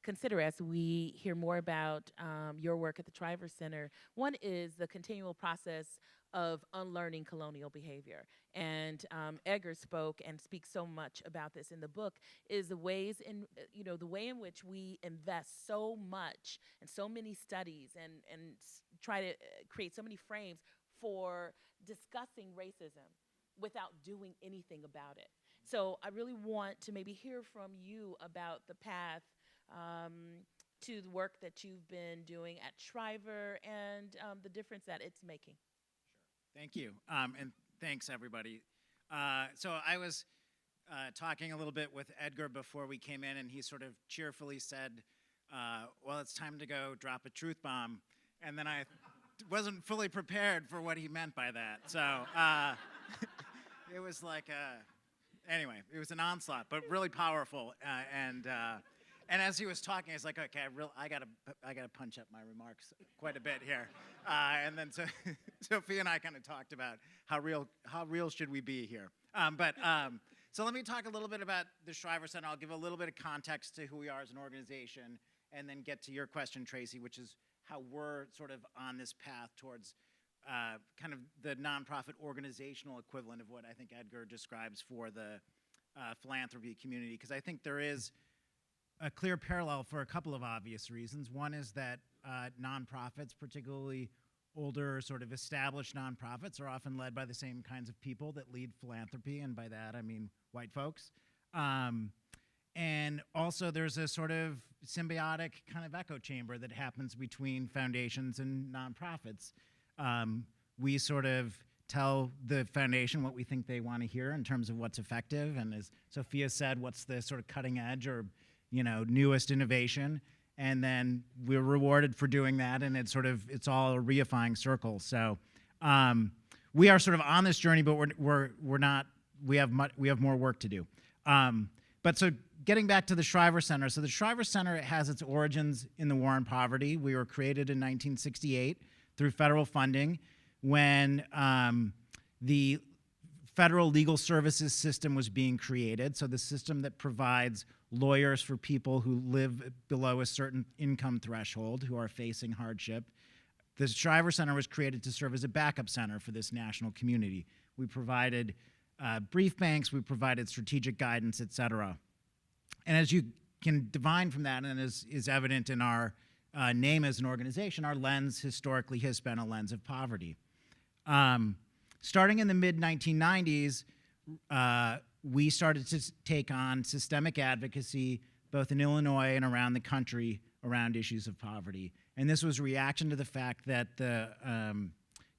consider as we hear more about your work at the Shriver Center. One is the continual process of unlearning colonial behavior. And Edgar spoke and speaks so much about this in the book, is the ways in, the way in which we invest so much and so many studies and try to create so many frames for discussing racism without doing anything about it. So I really want to maybe hear from you about the path to the work that you've been doing at Shriver and the difference that it's making. Thank you, and thanks everybody. So I was talking a little bit with Edgar before we came in, and he sort of cheerfully said, well, it's time to go drop a truth bomb, and then I wasn't fully prepared for what he meant by that. So it was like, anyway, it was an onslaught, but really powerful, and as he was talking, I was like, okay, I gotta punch up my remarks quite a bit here. And then Sophia and I kind of talked about how real should we be here. So let me talk a little bit about the Shriver Center. I'll give a little bit of context to who we are as an organization, and then get to your question, Tracy, which is how we're sort of on this path towards kind of the nonprofit organizational equivalent of what I think Edgar describes for the philanthropy community, because I think there is a clear parallel for a couple of obvious reasons. One is that nonprofits, particularly older sort of established nonprofits, are often led by the same kinds of people that lead philanthropy, and by that I mean white folks. And also there's a sort of symbiotic kind of echo chamber that happens between foundations and nonprofits. We sort of tell the foundation what we think they want to hear in terms of what's effective, and as Sophia said, what's the sort of cutting edge or newest innovation, and then we're rewarded for doing that, and it's all a reifying circle. So we are sort of on this journey, but we're not. We have more work to do. But so getting back to the Shriver Center, so the Shriver Center has its origins in the war on poverty. We were created in 1968 through federal funding when the federal legal services system was being created, so the system that provides lawyers for people who live below a certain income threshold, who are facing hardship. The Shriver Center was created to serve as a backup center for this national community. We provided brief banks, we provided strategic guidance, et cetera. And as you can divine from that, and is evident in our name as an organization, our lens historically has been a lens of poverty. Starting in the mid-1990s, we started to take on systemic advocacy, both in Illinois and around the country, around issues of poverty. And this was a reaction to the fact that the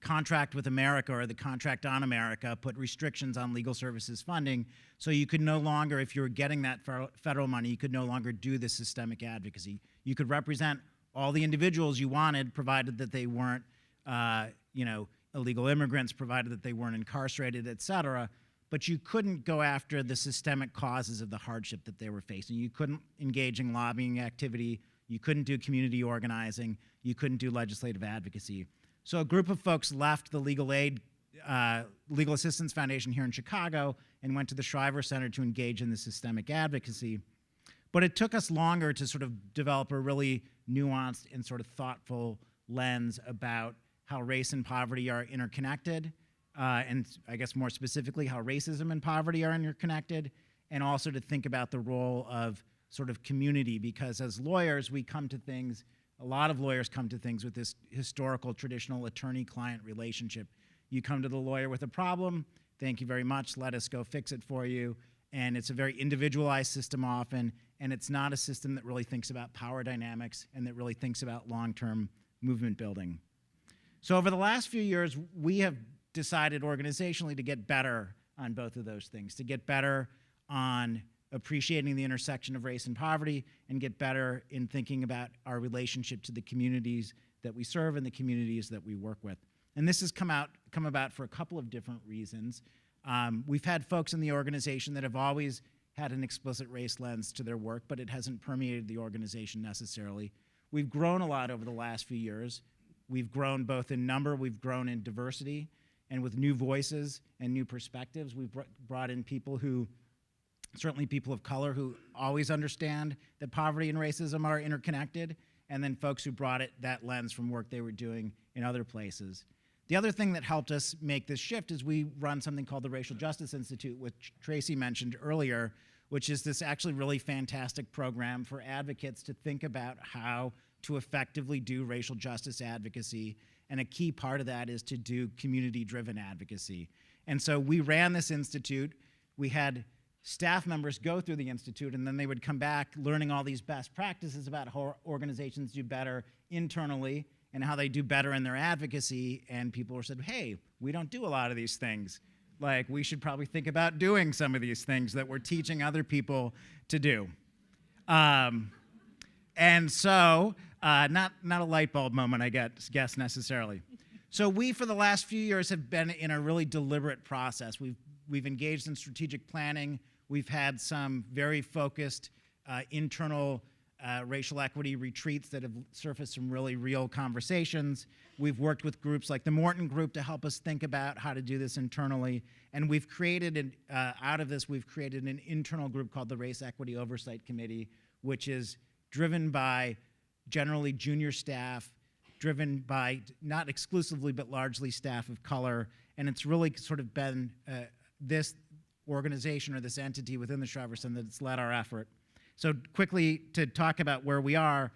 contract with America, or the contract on America, put restrictions on legal services funding, so you could no longer, if you were getting that federal money, you could no longer do the systemic advocacy. You could represent all the individuals you wanted, provided that they weren't, illegal immigrants, provided that they weren't incarcerated, et cetera, but you couldn't go after the systemic causes of the hardship that they were facing. You couldn't engage in lobbying activity, you couldn't do community organizing, you couldn't do legislative advocacy. So a group of folks left the Legal Assistance Foundation here in Chicago and went to the Shriver Center to engage in the systemic advocacy. But it took us longer to sort of develop a really nuanced and sort of thoughtful lens about how race and poverty are interconnected, and I guess more specifically how racism and poverty are interconnected, and also to think about the role of sort of community, because as lawyers, we come to things, a lot of lawyers come to things with this historical, traditional attorney-client relationship. You come to the lawyer with a problem, thank you very much, let us go fix it for you, and it's a very individualized system often, and it's not a system that really thinks about power dynamics and that really thinks about long-term movement building. So over the last few years, we have decided organizationally to get better on both of those things, to get better on appreciating the intersection of race and poverty, and get better in thinking about our relationship to the communities that we serve and the communities that we work with. And this has come about for a couple of different reasons. We've had folks in the organization that have always had an explicit race lens to their work, but it hasn't permeated the organization necessarily. We've grown a lot over the last few years. We've grown both in number, we've grown in diversity, and with new voices and new perspectives. We've brought in people who, certainly people of color, who always understand that poverty and racism are interconnected, and then folks who brought that lens from work they were doing in other places. The other thing that helped us make this shift is we run something called the Racial Justice Institute, which Tracy mentioned earlier, which is this actually really fantastic program for advocates to think about how to effectively do racial justice advocacy. And a key part of that is to do community-driven advocacy. And so we ran this institute. We had staff members go through the institute, and then they would come back learning all these best practices about how organizations do better internally and how they do better in their advocacy. And people said, hey, we don't do a lot of these things. Like, we should probably think about doing some of these things that we're teaching other people to do. And so, not a light bulb moment, I guess necessarily. So we, for the last few years, have been in a really deliberate process. We've engaged in strategic planning. We've had some very focused internal racial equity retreats that have surfaced some really real conversations. We've worked with groups like the Morton Group to help us think about how to do this internally. And we've created, out of this, we've created an internal group called the Race Equity Oversight Committee, which is driven by generally junior staff, driven by not exclusively but largely staff of color. And it's really sort of been this organization or this entity within the Shriver Center that's led our effort. So quickly, to talk about where we are,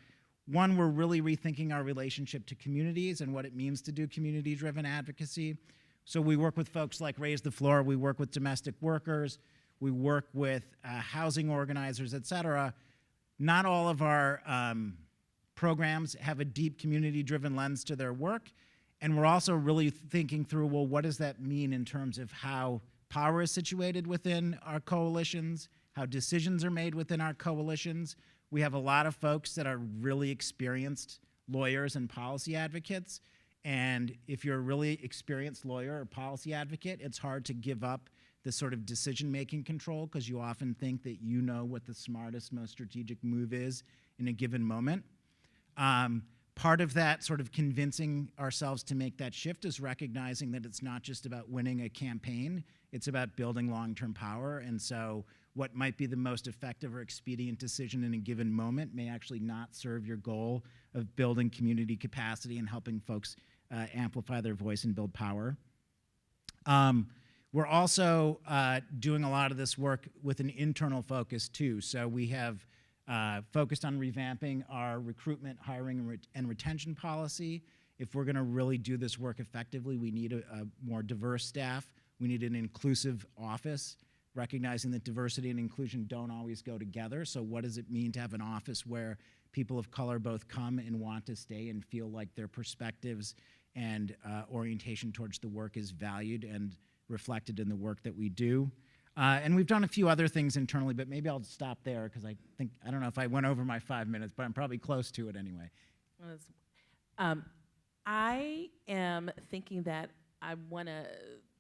one, we're really rethinking our relationship to communities and what it means to do community-driven advocacy. So we work with folks like Raise the Floor, we work with domestic workers, we work with housing organizers, et cetera. Not all of our programs have a deep community-driven lens to their work, and we're also really thinking through, well, what does that mean in terms of how power is situated within our coalitions, how decisions are made within our coalitions. We have a lot of folks that are really experienced lawyers and policy advocates, and if you're a really experienced lawyer or policy advocate, it's hard to give up the sort of decision-making control because you often think that you know what the smartest, most strategic move is in a given moment. Part of that sort of convincing ourselves to make that shift is recognizing that it's not just about winning a campaign, it's about building long-term power. And so what might be the most effective or expedient decision in a given moment may actually not serve your goal of building community capacity and helping folks amplify their voice and build power. We're also doing a lot of this work with an internal focus too. So we have focused on revamping our recruitment, hiring, and retention policy. If we're gonna really do this work effectively, we need a more diverse staff. We need an inclusive office, recognizing that diversity and inclusion don't always go together. So what does it mean to have an office where people of color both come and want to stay and feel like their perspectives and orientation towards the work is valued and reflected in the work that we do? And we've done a few other things internally, but maybe I'll stop there because I don't know if I went over my 5 minutes, but I'm probably close to it anyway. I am thinking that I want to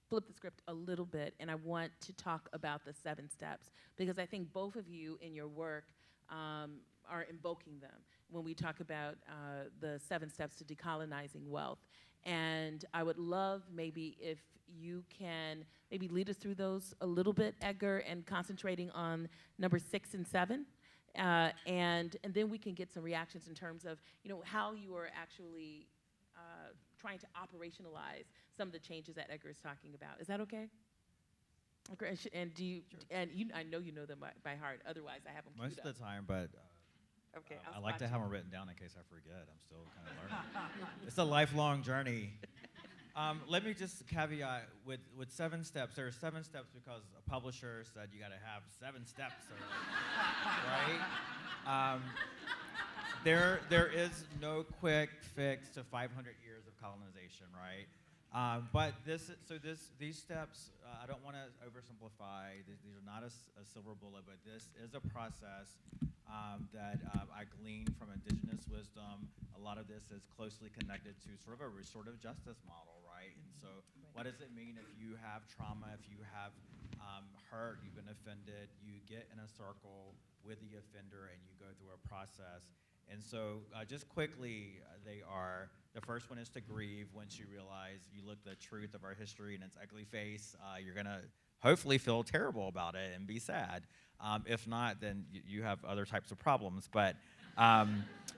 flip the script a little bit, and I want to talk about the 7 steps, because I think both of you in your work are invoking them when we talk about the 7 steps to decolonizing wealth. And I would love maybe if you can maybe lead us through those a little bit, Edgar, and concentrating on number 6 and 7. And then we can get some reactions in terms of, how you are actually trying to operationalize some of the changes that Edgar is talking about. Is that okay? Okay. And do you? Sure. And I know you know them by heart. Otherwise, I have them Most queued of the time, but okay, I like to have them written down in case I forget. I'm still kind of learning. It's a lifelong journey. Let me just caveat with 7 steps. There are 7 steps because a publisher said you got to have 7 steps, right? There is no quick fix to 500 years of colonization, right? But these steps, I don't want to oversimplify. These are not a silver bullet, but this is a process that I gleaned from Indigenous Wisdom. A lot of this is closely connected to sort of a restorative justice model, right? And so what does it mean if you have trauma, if you have hurt, you've been offended, you get in a circle with the offender and you go through a process. And so just quickly, the first one is to grieve. Once you realize you look the truth of our history in its ugly face, you're going to hopefully feel terrible about it and be sad. If not, then you have other types of problems. But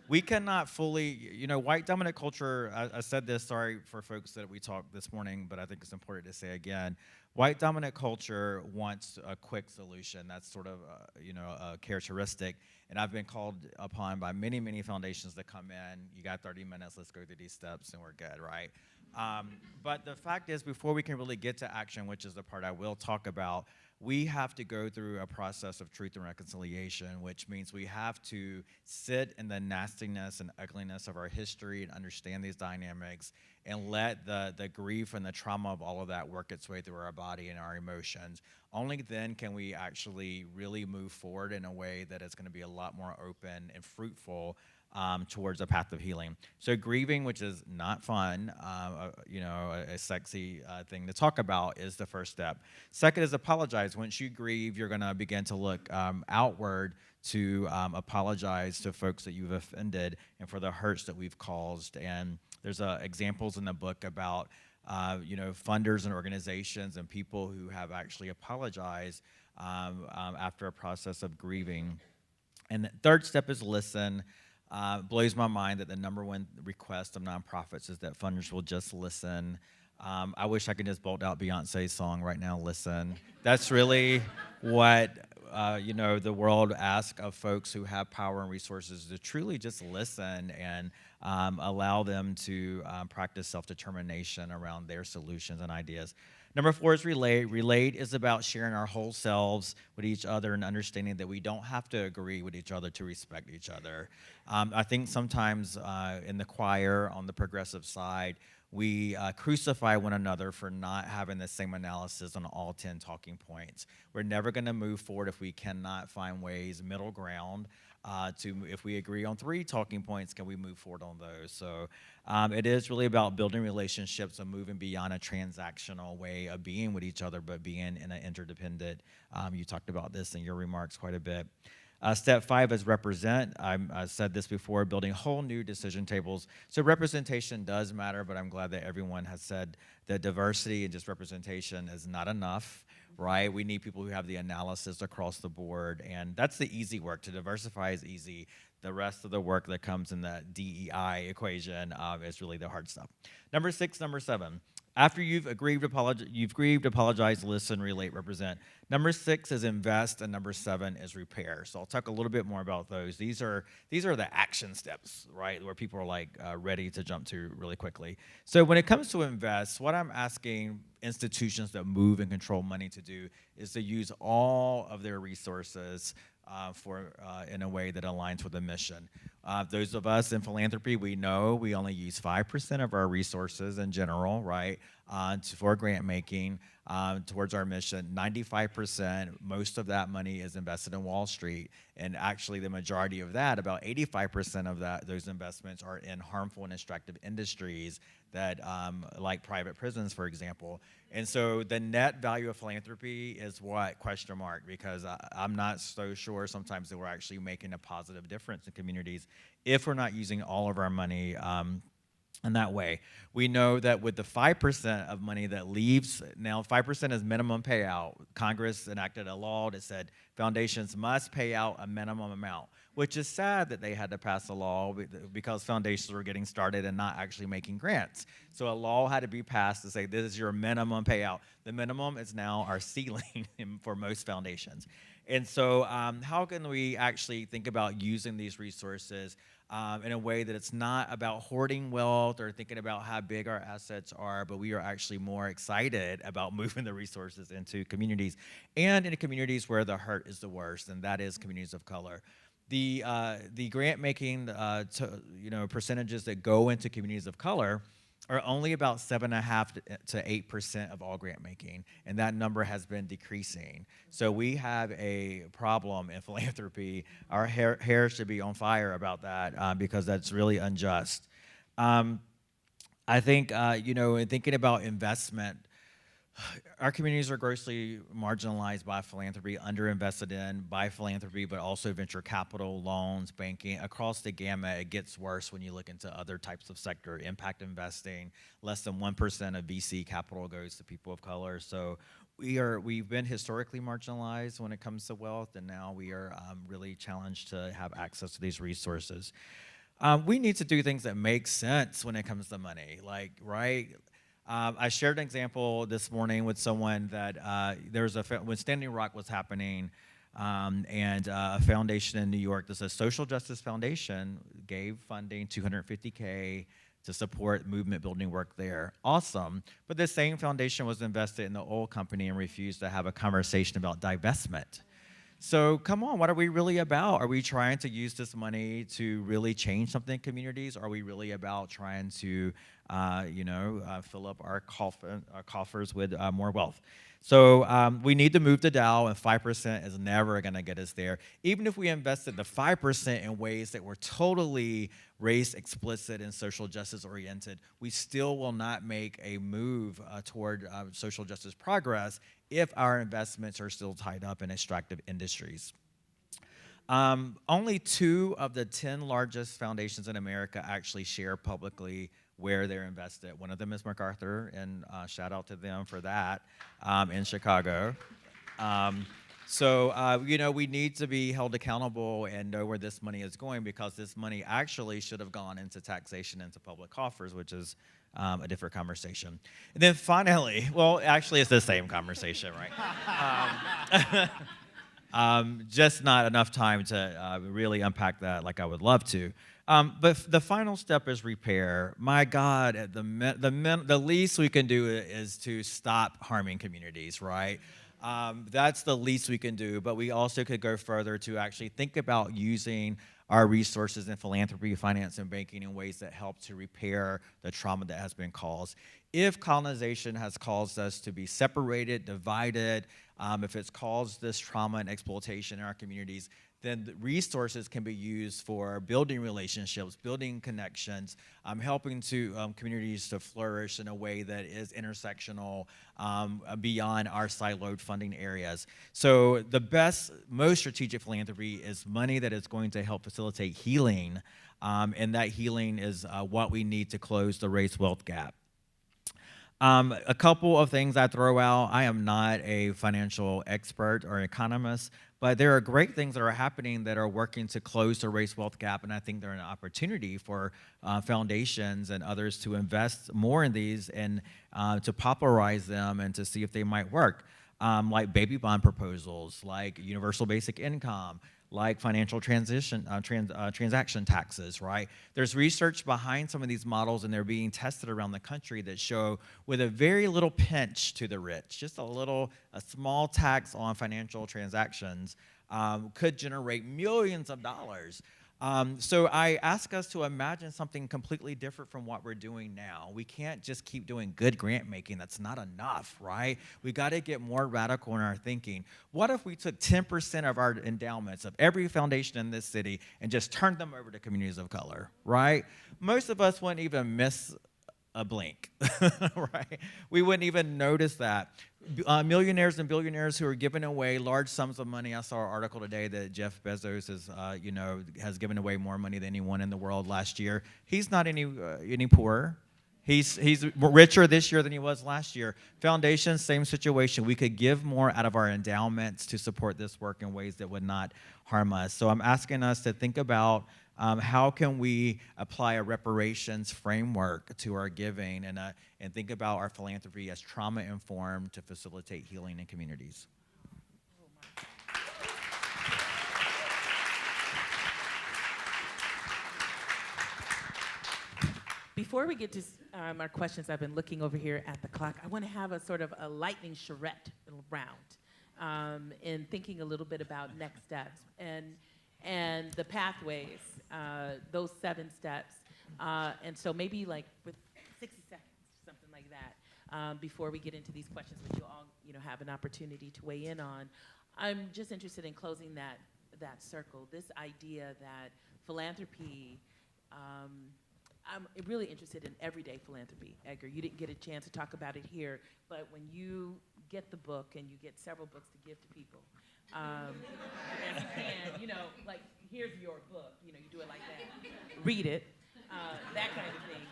we cannot fully, white dominant culture, I said this, sorry for folks that we talked this morning, but I think it's important to say again, white dominant culture wants a quick solution. That's sort of, a characteristic. And I've been called upon by many, many foundations to come in. You got 30 minutes, let's go through these steps and we're good, right? But the fact is, before we can really get to action, which is the part I will talk about, we have to go through a process of truth and reconciliation, which means we have to sit in the nastiness and ugliness of our history and understand these dynamics and let the grief and the trauma of all of that work its way through our body and our emotions. Only then can we actually really move forward in a way that is going to be a lot more open and fruitful towards a path of healing. So grieving, which is not fun, a sexy thing to talk about, is the first step. Second is apologize. Once you grieve, you're going to begin to look outward to apologize to folks that you've offended and for the hurts that we've caused. And there's examples in the book about funders and organizations and people who have actually apologized after a process of grieving. And the third step is listen. Blows my mind that the number one request of nonprofits is that funders will just listen. I wish I could just bolt out Beyonce's song right now, Listen. That's really what the world asks of folks who have power and resources, to truly just listen and allow them to practice self-determination around their solutions and ideas. Number 4 is relate. Relate is about sharing our whole selves with each other and understanding that we don't have to agree with each other to respect each other. I think sometimes in the choir on the progressive side, we crucify one another for not having the same analysis on all 10 talking points. We're never going to move forward if we cannot find ways, middle ground, if we agree on 3 talking points, can we move forward on those? So it is really about building relationships and moving beyond a transactional way of being with each other, but being in an interdependent. You talked about this in your remarks quite a bit. Step 5 is represent. I said this before, building whole new decision tables. So representation does matter, but I'm glad that everyone has said that diversity and just representation is not enough, right? We need people who have the analysis across the board, and that's the easy work. To diversify is easy. The rest of the work that comes in that DEI equation is really the hard stuff. Number 7. After you've grieved, apologize, listen, relate, represent. Number 6 is invest, and number 7 is repair. So I'll talk a little bit more about those. These are the action steps, right, where people are ready to jump to really quickly. So when it comes to invest, what I'm asking institutions that move and control money to do is to use all of their resources in a way that aligns with the mission. Those of us in philanthropy, we know we only use 5% of our resources in general, right, for grant making towards our mission. 95%, most of that money is invested in Wall Street, and actually the majority of that, about 85% of those investments are in harmful and extractive industries that, like private prisons, for example. And so the net value of philanthropy is what? Question mark, because I'm not so sure sometimes that we're actually making a positive difference in communities if we're not using all of our money in that way. We know that with the 5% of money that leaves, now 5% is minimum payout. Congress enacted a law that said foundations must pay out a minimum amount, which is sad that they had to pass a law because foundations were getting started and not actually making grants. So a law had to be passed to say this is your minimum payout. The minimum is now our ceiling for most foundations. And so how can we actually think about using these resources in a way that it's not about hoarding wealth or thinking about how big our assets are, but we are actually more excited about moving the resources into communities and into communities where the hurt is the worst, and that is communities of color. The grant making, percentages that go into communities of color are only about 7.5 to 8% of all grant making, and that number has been decreasing. So we have a problem in philanthropy. Our hair should be on fire about that because that's really unjust. I think, in thinking about investment, our communities are grossly marginalized by philanthropy, underinvested in by philanthropy, but also venture capital, loans, banking. Across the gamut, it gets worse when you look into other types of sector. Impact investing, less than 1% of VC capital goes to people of color. So we've been historically marginalized when it comes to wealth, and now we are really challenged to have access to these resources. We need to do things that make sense when it comes to money, I shared an example this morning with someone that when Standing Rock was happening, and a foundation in New York, this is a social justice foundation, gave funding, $250K, to support movement building work there. Awesome. But the same foundation was invested in the oil company and refused to have a conversation about divestment. So come on, what are we really about? Are we trying to use this money to really change something in communities? Are we really about trying to, fill up our coffers with more wealth? So we need to move the dial, and 5% is never going to get us there. Even if we invested the 5% in ways that were totally race explicit and social justice oriented, we still will not make a move toward social justice progress if our investments are still tied up in extractive industries. Only 2 of the 10 largest foundations in America actually share publicly where they're invested. One of them is MacArthur, and shout out to them for that, in Chicago. We need to be held accountable and know where this money is going, because this money actually should have gone into taxation, into public coffers, which is a different conversation. And then finally, well, actually it's the same conversation, right? Just not enough time to really unpack that like I would love to. But the final step is repair. My God, the least we can do is to stop harming communities, right? That's the least we can do, but we also could go further to actually think about using our resources in philanthropy, finance, and banking in ways that help to repair the trauma that has been caused. If colonization has caused us to be separated, divided, if it's caused this trauma and exploitation in our communities, then the resources can be used for building relationships, building connections, helping communities to flourish in a way that is intersectional beyond our siloed funding areas. So the best, most strategic philanthropy is money that is going to help facilitate healing, and that healing is what we need to close the race-wealth gap. A couple of things I throw out. I am not a financial expert or economist, but there are great things that are happening that are working to close the race-wealth gap, and I think they're an opportunity for foundations and others to invest more in these and to popularize them and to see if they might work, like baby bond proposals, like universal basic income, like financial transaction taxes, right? There's research behind some of these models, and they're being tested around the country that show with a very little pinch to the rich, just a small tax on financial transactions could generate millions of dollars. So I ask us to imagine something completely different from what we're doing now. We can't just keep doing good grant making. That's not enough, right? We got to get more radical in our thinking. What if we took 10% of our endowments of every foundation in this city and just turned them over to communities of color, right? Most of us wouldn't even miss a blink, right? We wouldn't even notice that. Millionaires and billionaires who are giving away large sums of money. I saw an article today that Jeff Bezos has given away more money than anyone in the world last year. He's not any poorer. He's richer this year than he was last year. Foundations, same situation. We could give more out of our endowments to support this work in ways that would not harm us. So I'm asking us to think about how can we apply a reparations framework to our giving and think about our philanthropy as trauma-informed to facilitate healing in communities. before we get to our questions, I've been looking over here at the clock. I want to have a sort of a lightning charrette round in thinking a little bit about next steps and the pathways, those 7 steps. And so maybe like with 60 seconds, something like that, before we get into these questions, which you'll all have an opportunity to weigh in on. I'm just interested in closing that circle, this idea that philanthropy, I'm really interested in everyday philanthropy. Edgar, you didn't get a chance to talk about it here, but when you get the book and you get several books to give to people, and like, here's your book, you do it like that, read it, that kind of thing.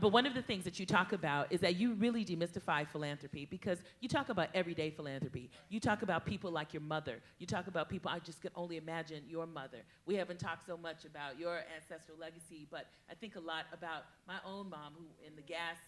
But one of the things that you talk about is that you really demystify philanthropy, because you talk about everyday philanthropy. You talk about people like your mother. You talk about people, I just could only imagine your mother. We haven't talked so much about your ancestral legacy, but I think a lot about my own mom, who in the gas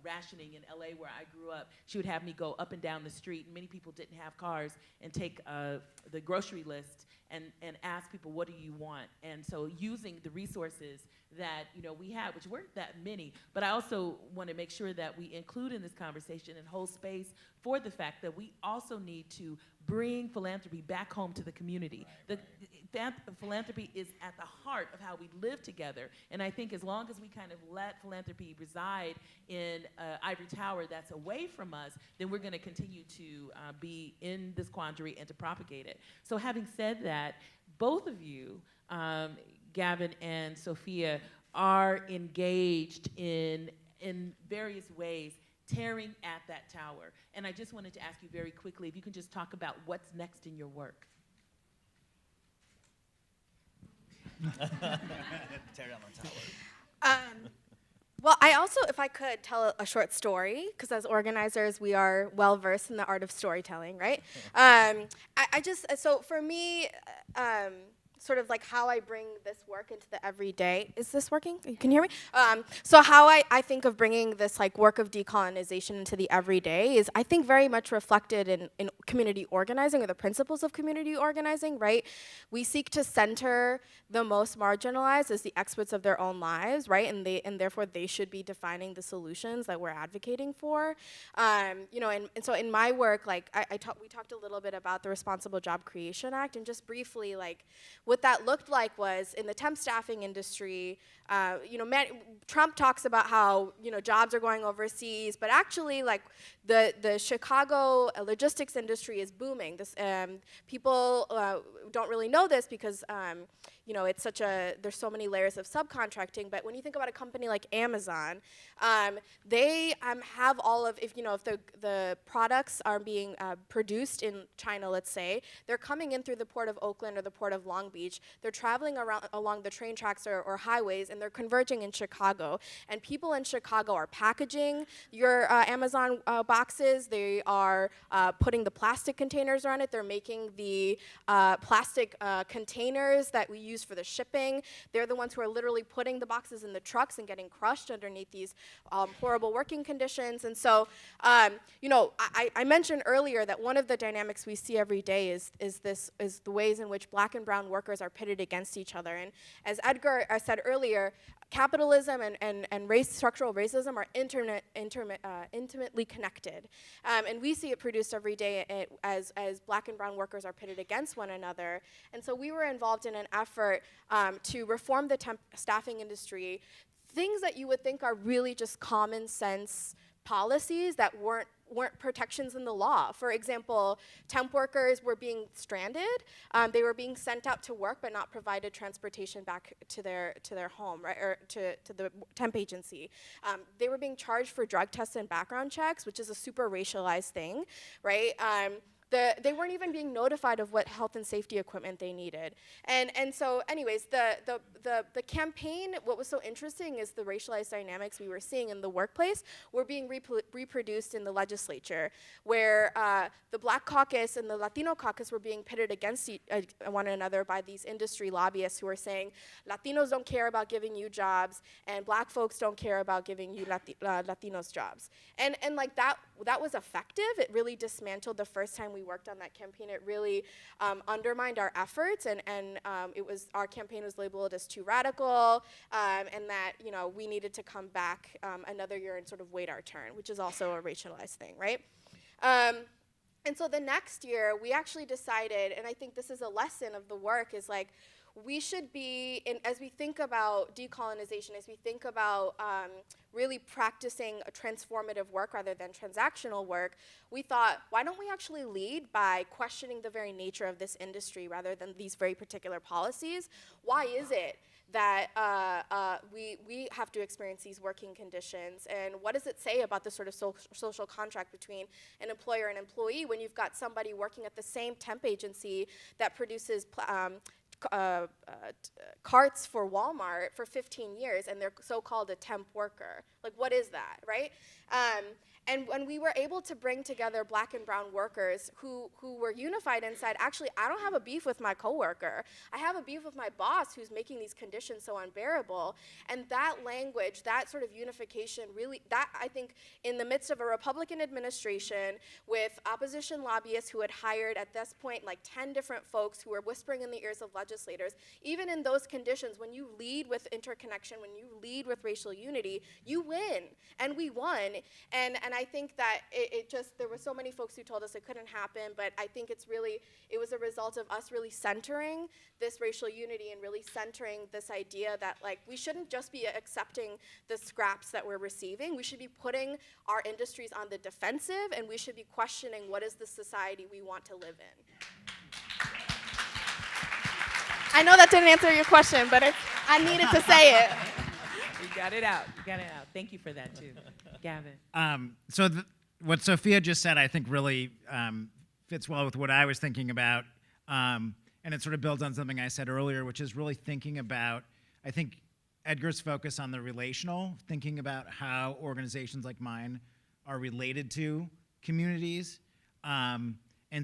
rationing in LA where I grew up, she would have me go up and down the street, and many people didn't have cars, and take the grocery list and ask people, what do you want? And so using the resources that we have, which weren't that many, but I also want to make sure that we include in this conversation and hold space for the fact that we also need to bring philanthropy back home to the community. Philanthropy is at the heart of how we live together, and I think as long as we kind of let philanthropy reside in ivory tower that's away from us, then we're going to continue to be in this quandary and to propagate it. So having said that, both of you, Gavin and Sophia, are engaged in various ways tearing at that tower. And I just wanted to ask you very quickly if you can just talk about what's next in your work. Tear down the tower. Well, I also, if I could, tell a short story, because as organizers, we are well-versed in the art of storytelling, right? So for me, sort of like how I bring this work into the everyday. Is this working? Can you hear me? So how I think of bringing this like work of decolonization into the everyday is, I think, very much reflected in community organizing, or the principles of community organizing, right? We seek to center the most marginalized as the experts of their own lives, right? And therefore they should be defining the solutions that we're advocating for. And so in my work, like we talked a little bit about the Responsible Job Creation Act, and just briefly, like, what that looked like was in the temp staffing industry, Trump talks about how, jobs are going overseas, but actually, like, the Chicago logistics industry is booming. People don't really know this because, it's there's so many layers of subcontracting, but when you think about a company like Amazon, they have all of, if the products are being produced in China, let's say, they're coming in through the port of Oakland or the port of Long Beach, they're traveling along the train tracks or highways, and they're converging in Chicago. And people in Chicago are packaging your Amazon boxes, they are putting the plastic containers around it, they're making the plastic containers that we use for the shipping. They're the ones who are literally putting the boxes in the trucks and getting crushed underneath these horrible working conditions. And so, I mentioned earlier that one of the dynamics we see every day is the ways in which Black and brown workers are pitted against each other. And as Edgar said earlier, capitalism and structural racism are intimately connected. And we see it produced every day as Black and brown workers are pitted against one another. And so we were involved in an effort to reform the temp staffing industry, things that you would think are really just common sense policies that weren't protections in the law. For example, temp workers were being stranded. They were being sent out to work but not provided transportation back to their home, right, or to the temp agency. They were being charged for drug tests and background checks, which is a super racialized thing, right? They weren't even being notified of what health and safety equipment they needed. And so anyways, the campaign, what was so interesting is the racialized dynamics we were seeing in the workplace were being reproduced in the legislature, where the Black caucus and the Latino caucus were being pitted against one another by these industry lobbyists who were saying, Latinos don't care about giving you jobs, and Black folks don't care about giving you Latinos jobs. And like that was effective. It really dismantled the first time we we worked on that campaign, it really undermined our efforts, and our campaign was labeled as too radical, and that we needed to come back another year and sort of wait our turn, which is also a racialized thing, right? And so the next year, we actually decided, and I think this is a lesson of the work, is like, we should be, as we think about decolonization, as we think about really practicing a transformative work rather than transactional work, we thought, why don't we actually lead by questioning the very nature of this industry rather than these very particular policies? Why is it that we have to experience these working conditions, and what does it say about the sort of social contract between an employer and employee when you've got somebody working at the same temp agency that produces carts for Walmart for 15 years, and they're so-called a temp worker? Like, what is that, right? And when we were able to bring together Black and brown workers who were unified and said, actually, I don't have a beef with my coworker. I have a beef with my boss who's making these conditions so unbearable. And that language, that sort of unification, really, that I think in the midst of a Republican administration with opposition lobbyists who had hired at this point like 10 different folks who were whispering in the ears of legislators, even in those conditions, when you lead with interconnection, when you lead with racial unity, you win. And we won. And I think that there were so many folks who told us it couldn't happen, but I think it was a result of us really centering this racial unity and really centering this idea that, like, we shouldn't just be accepting the scraps that we're receiving. We should be putting our industries on the defensive, and we should be questioning what is the society we want to live in. I know that didn't answer your question, but I needed to say it. You got it out. You got it out. Thank you for that, too. Gavin. So what Sophia just said, I think, really fits well with what I was thinking about. And it sort of builds on something I said earlier, which is really thinking about, I think, Edgar's focus on the relational, thinking about how organizations like mine are related to communities, and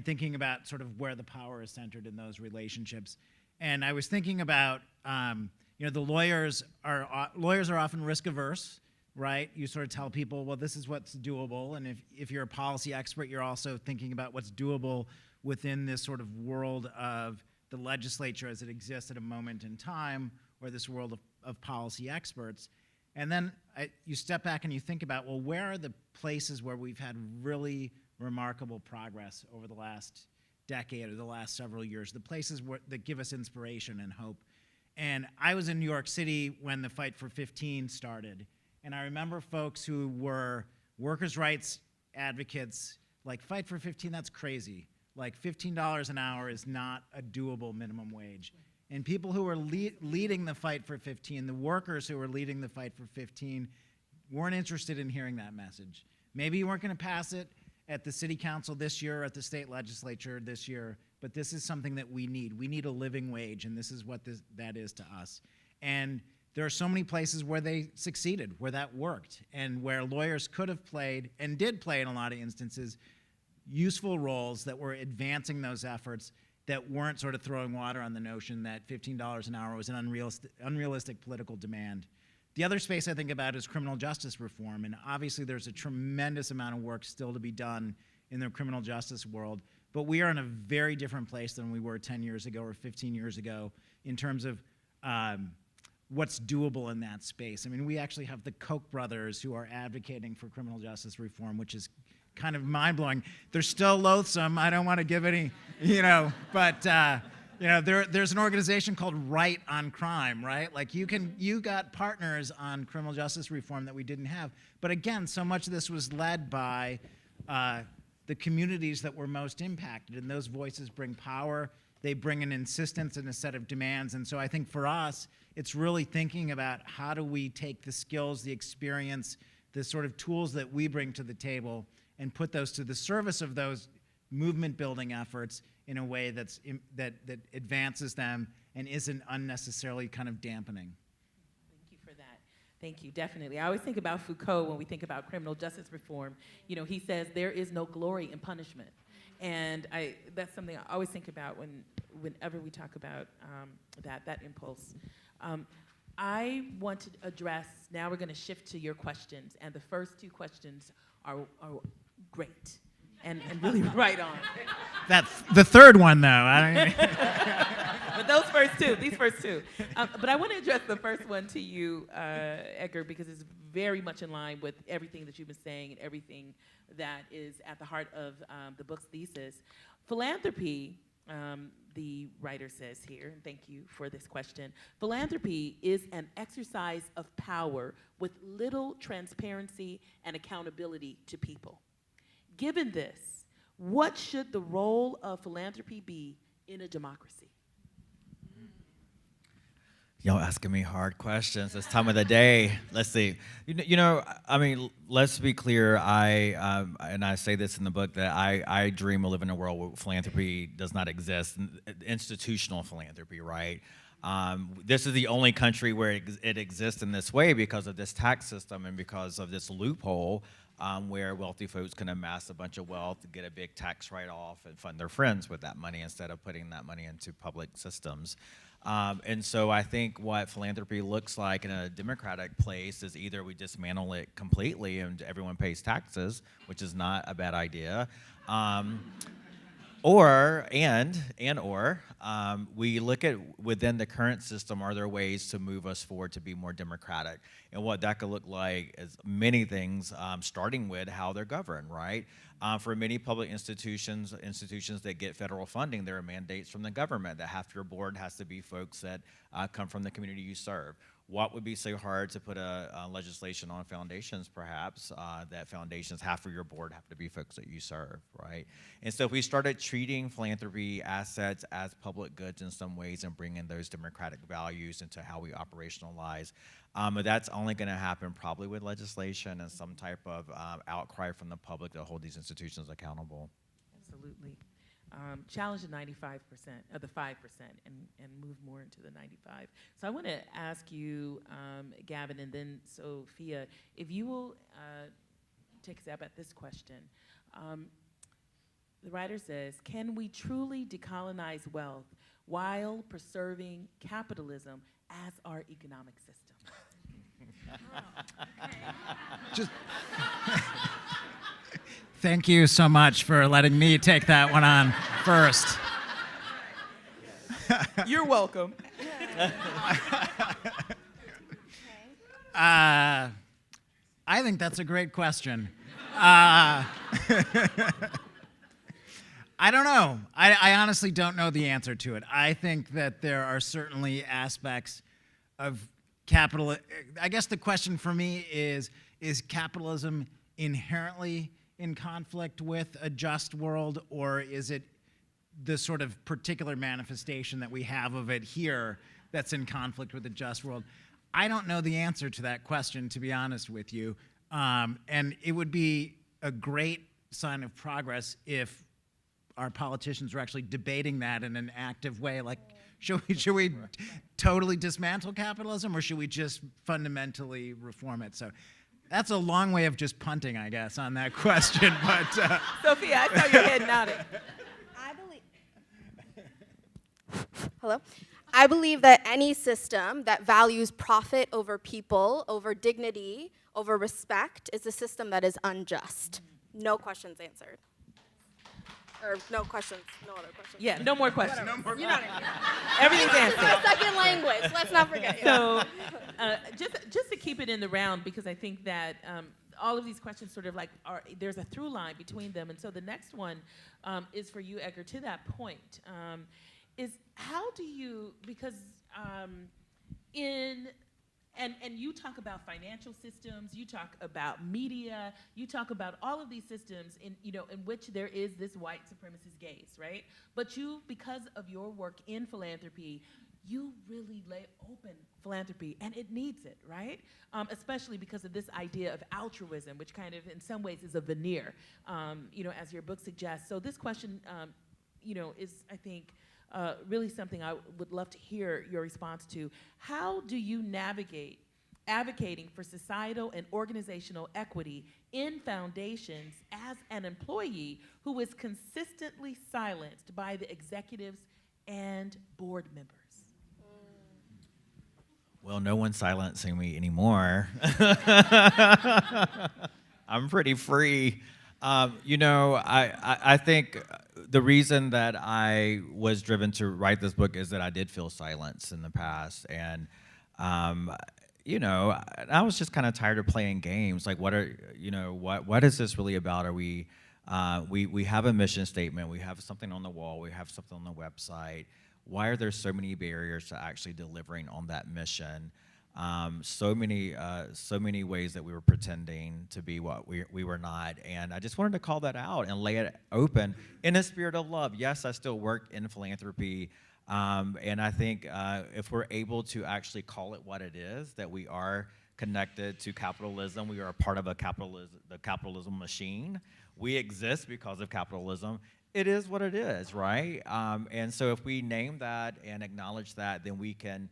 thinking about sort of where the power is centered in those relationships. And I was thinking about, the lawyers are often risk averse, right? You sort of tell people, well, this is what's doable. And if you're a policy expert, you're also thinking about what's doable within this sort of world of the legislature as it exists at a moment in time, or this world of policy experts. And then you step back and you think about, well, where are the places where we've had really remarkable progress over the last decade or the last several years, the places that give us inspiration and hope. And I was in New York City when the Fight for 15 started. And I remember folks who were workers' rights advocates, like, Fight for 15, that's crazy. Like, $15 an hour is not a doable minimum wage. And people who were leading the Fight for 15, the workers who were leading the Fight for 15, weren't interested in hearing that message. Maybe you weren't going to pass it at the city council this year or at the state legislature this year, but this is something that we need. We need a living wage, and this is what that is to us. And there are so many places where they succeeded, where that worked, and where lawyers could have played, and did play in a lot of instances, useful roles that were advancing those efforts, that weren't sort of throwing water on the notion that $15 an hour was an unrealistic political demand. The other space I think about is criminal justice reform, and obviously there's a tremendous amount of work still to be done in the criminal justice world, but we are in a very different place than we were 10 years ago or 15 years ago in terms of what's doable in that space. I mean, we actually have the Koch brothers who are advocating for criminal justice reform, which is kind of mind-blowing. They're still loathsome. I don't want to give any, but there's an organization called Right on Crime, right? Like, you got partners on criminal justice reform that we didn't have. But again, so much of this was led by the communities that were most impacted, and those voices bring power. They bring an insistence and a set of demands. And so I think for us, it's really thinking about how do we take the skills, the experience, the sort of tools that we bring to the table and put those to the service of those movement building efforts in a way that advances them and isn't unnecessarily kind of dampening. Thank you for that. Thank you, definitely. I always think about Foucault when we think about criminal justice reform. He says there is no glory in punishment. And that's something I always think about whenever we talk about that impulse. I want to address, now we're going to shift to your questions, and the first two questions are great. and really right on. The third one, though. I don't But these first two. But I want to address the first one to you, Edgar, because it's very much in line with everything that you've been saying and everything that is at the heart of the book's thesis. Philanthropy, the writer says here, and thank you for this question, philanthropy is an exercise of power with little transparency and accountability to people. Given this, what should the role of philanthropy be in a democracy? Y'all asking me hard questions this time of the day. Let's see. I mean, let's be clear. And I say this in the book, that I dream of living in a world where philanthropy does not exist, institutional philanthropy, right? This is the only country where it exists in this way because of this tax system and because of this loophole where wealthy folks can amass a bunch of wealth, get a big tax write-off, and fund their friends with that money instead of putting that money into public systems. And so I think what philanthropy looks like in a democratic place is either we dismantle it completely and everyone pays taxes, which is not a bad idea, or we look at within the current system, are there ways to move us forward to be more democratic? And what that could look like is many things, starting with how they're governed, right? For many public institutions that get federal funding, there are mandates from the government that half your board has to be folks that come from the community you serve. What would be so hard to put a legislation on foundations, perhaps, that foundations, half of your board have to be folks that you serve, right? And so if we started treating philanthropy assets as public goods in some ways and bringing those democratic values into how we operationalize, that's only going to happen probably with legislation and some type of outcry from the public to hold these institutions accountable. Absolutely. Challenge the 95% of the 5% and move more into the 95. So I want to ask you, Gavin, and then Sophia, if you will take a stab at this question. The writer says, can we truly decolonize wealth while preserving capitalism as our economic system? Just thank you so much for letting me take that one on first. You're welcome. I think that's a great question. I don't know. I honestly don't know the answer to it. I think that there are certainly aspects of capital. I guess the question for me is capitalism inherently in conflict with a just world, or is it the sort of particular manifestation that we have of it here that's in conflict with a just world? I don't know the answer to that question, to be honest with you. And it would be a great sign of progress if our politicians were actually debating that in an active way. Like, should we totally dismantle capitalism, or should we just fundamentally reform it? So that's a long way of just punting, I guess, on that question. But Sophia, I saw your head nodding. Hello? I believe that any system that values profit over people, over dignity, over respect, is a system that is unjust. No questions answered. Or no questions, no other questions. Yeah, no more questions. You know what I mean. Everything's answered. It's a second language, let's not forget. So just to keep it in the round, because I think that all of these questions sort of like there's a through line between them. And so the next one is for you, Edgar, to that point, is how do you, because and you talk about financial systems, you talk about media, you talk about all of these systems in which there is this white supremacist gaze, right? But you, because of your work in philanthropy, you really lay open philanthropy, and it needs it, right? Especially because of this idea of altruism, which kind of, in some ways, is a veneer, as your book suggests. So this question, is, I think, really something I would love to hear your response to. How do you navigate advocating for societal and organizational equity in foundations as an employee who is consistently silenced by the executives and board members? Well, no one's silencing me anymore. I'm pretty free. I think the reason that I was driven to write this book is that I did feel silence in the past, and I was just kind of tired of playing games. Like, what is this really about? Are we have a mission statement, we have something on the wall, we have something on the website. Why are there so many barriers to actually delivering on that mission? So many ways that we were pretending to be what we were not, and I just wanted to call that out and lay it open in a spirit of love. Yes, I still work in philanthropy, and I think if we're able to actually call it what it is, that we are connected to capitalism, we are a part of the capitalism machine. We exist because of capitalism. It is what it is, right? And so if we name that and acknowledge that, then we can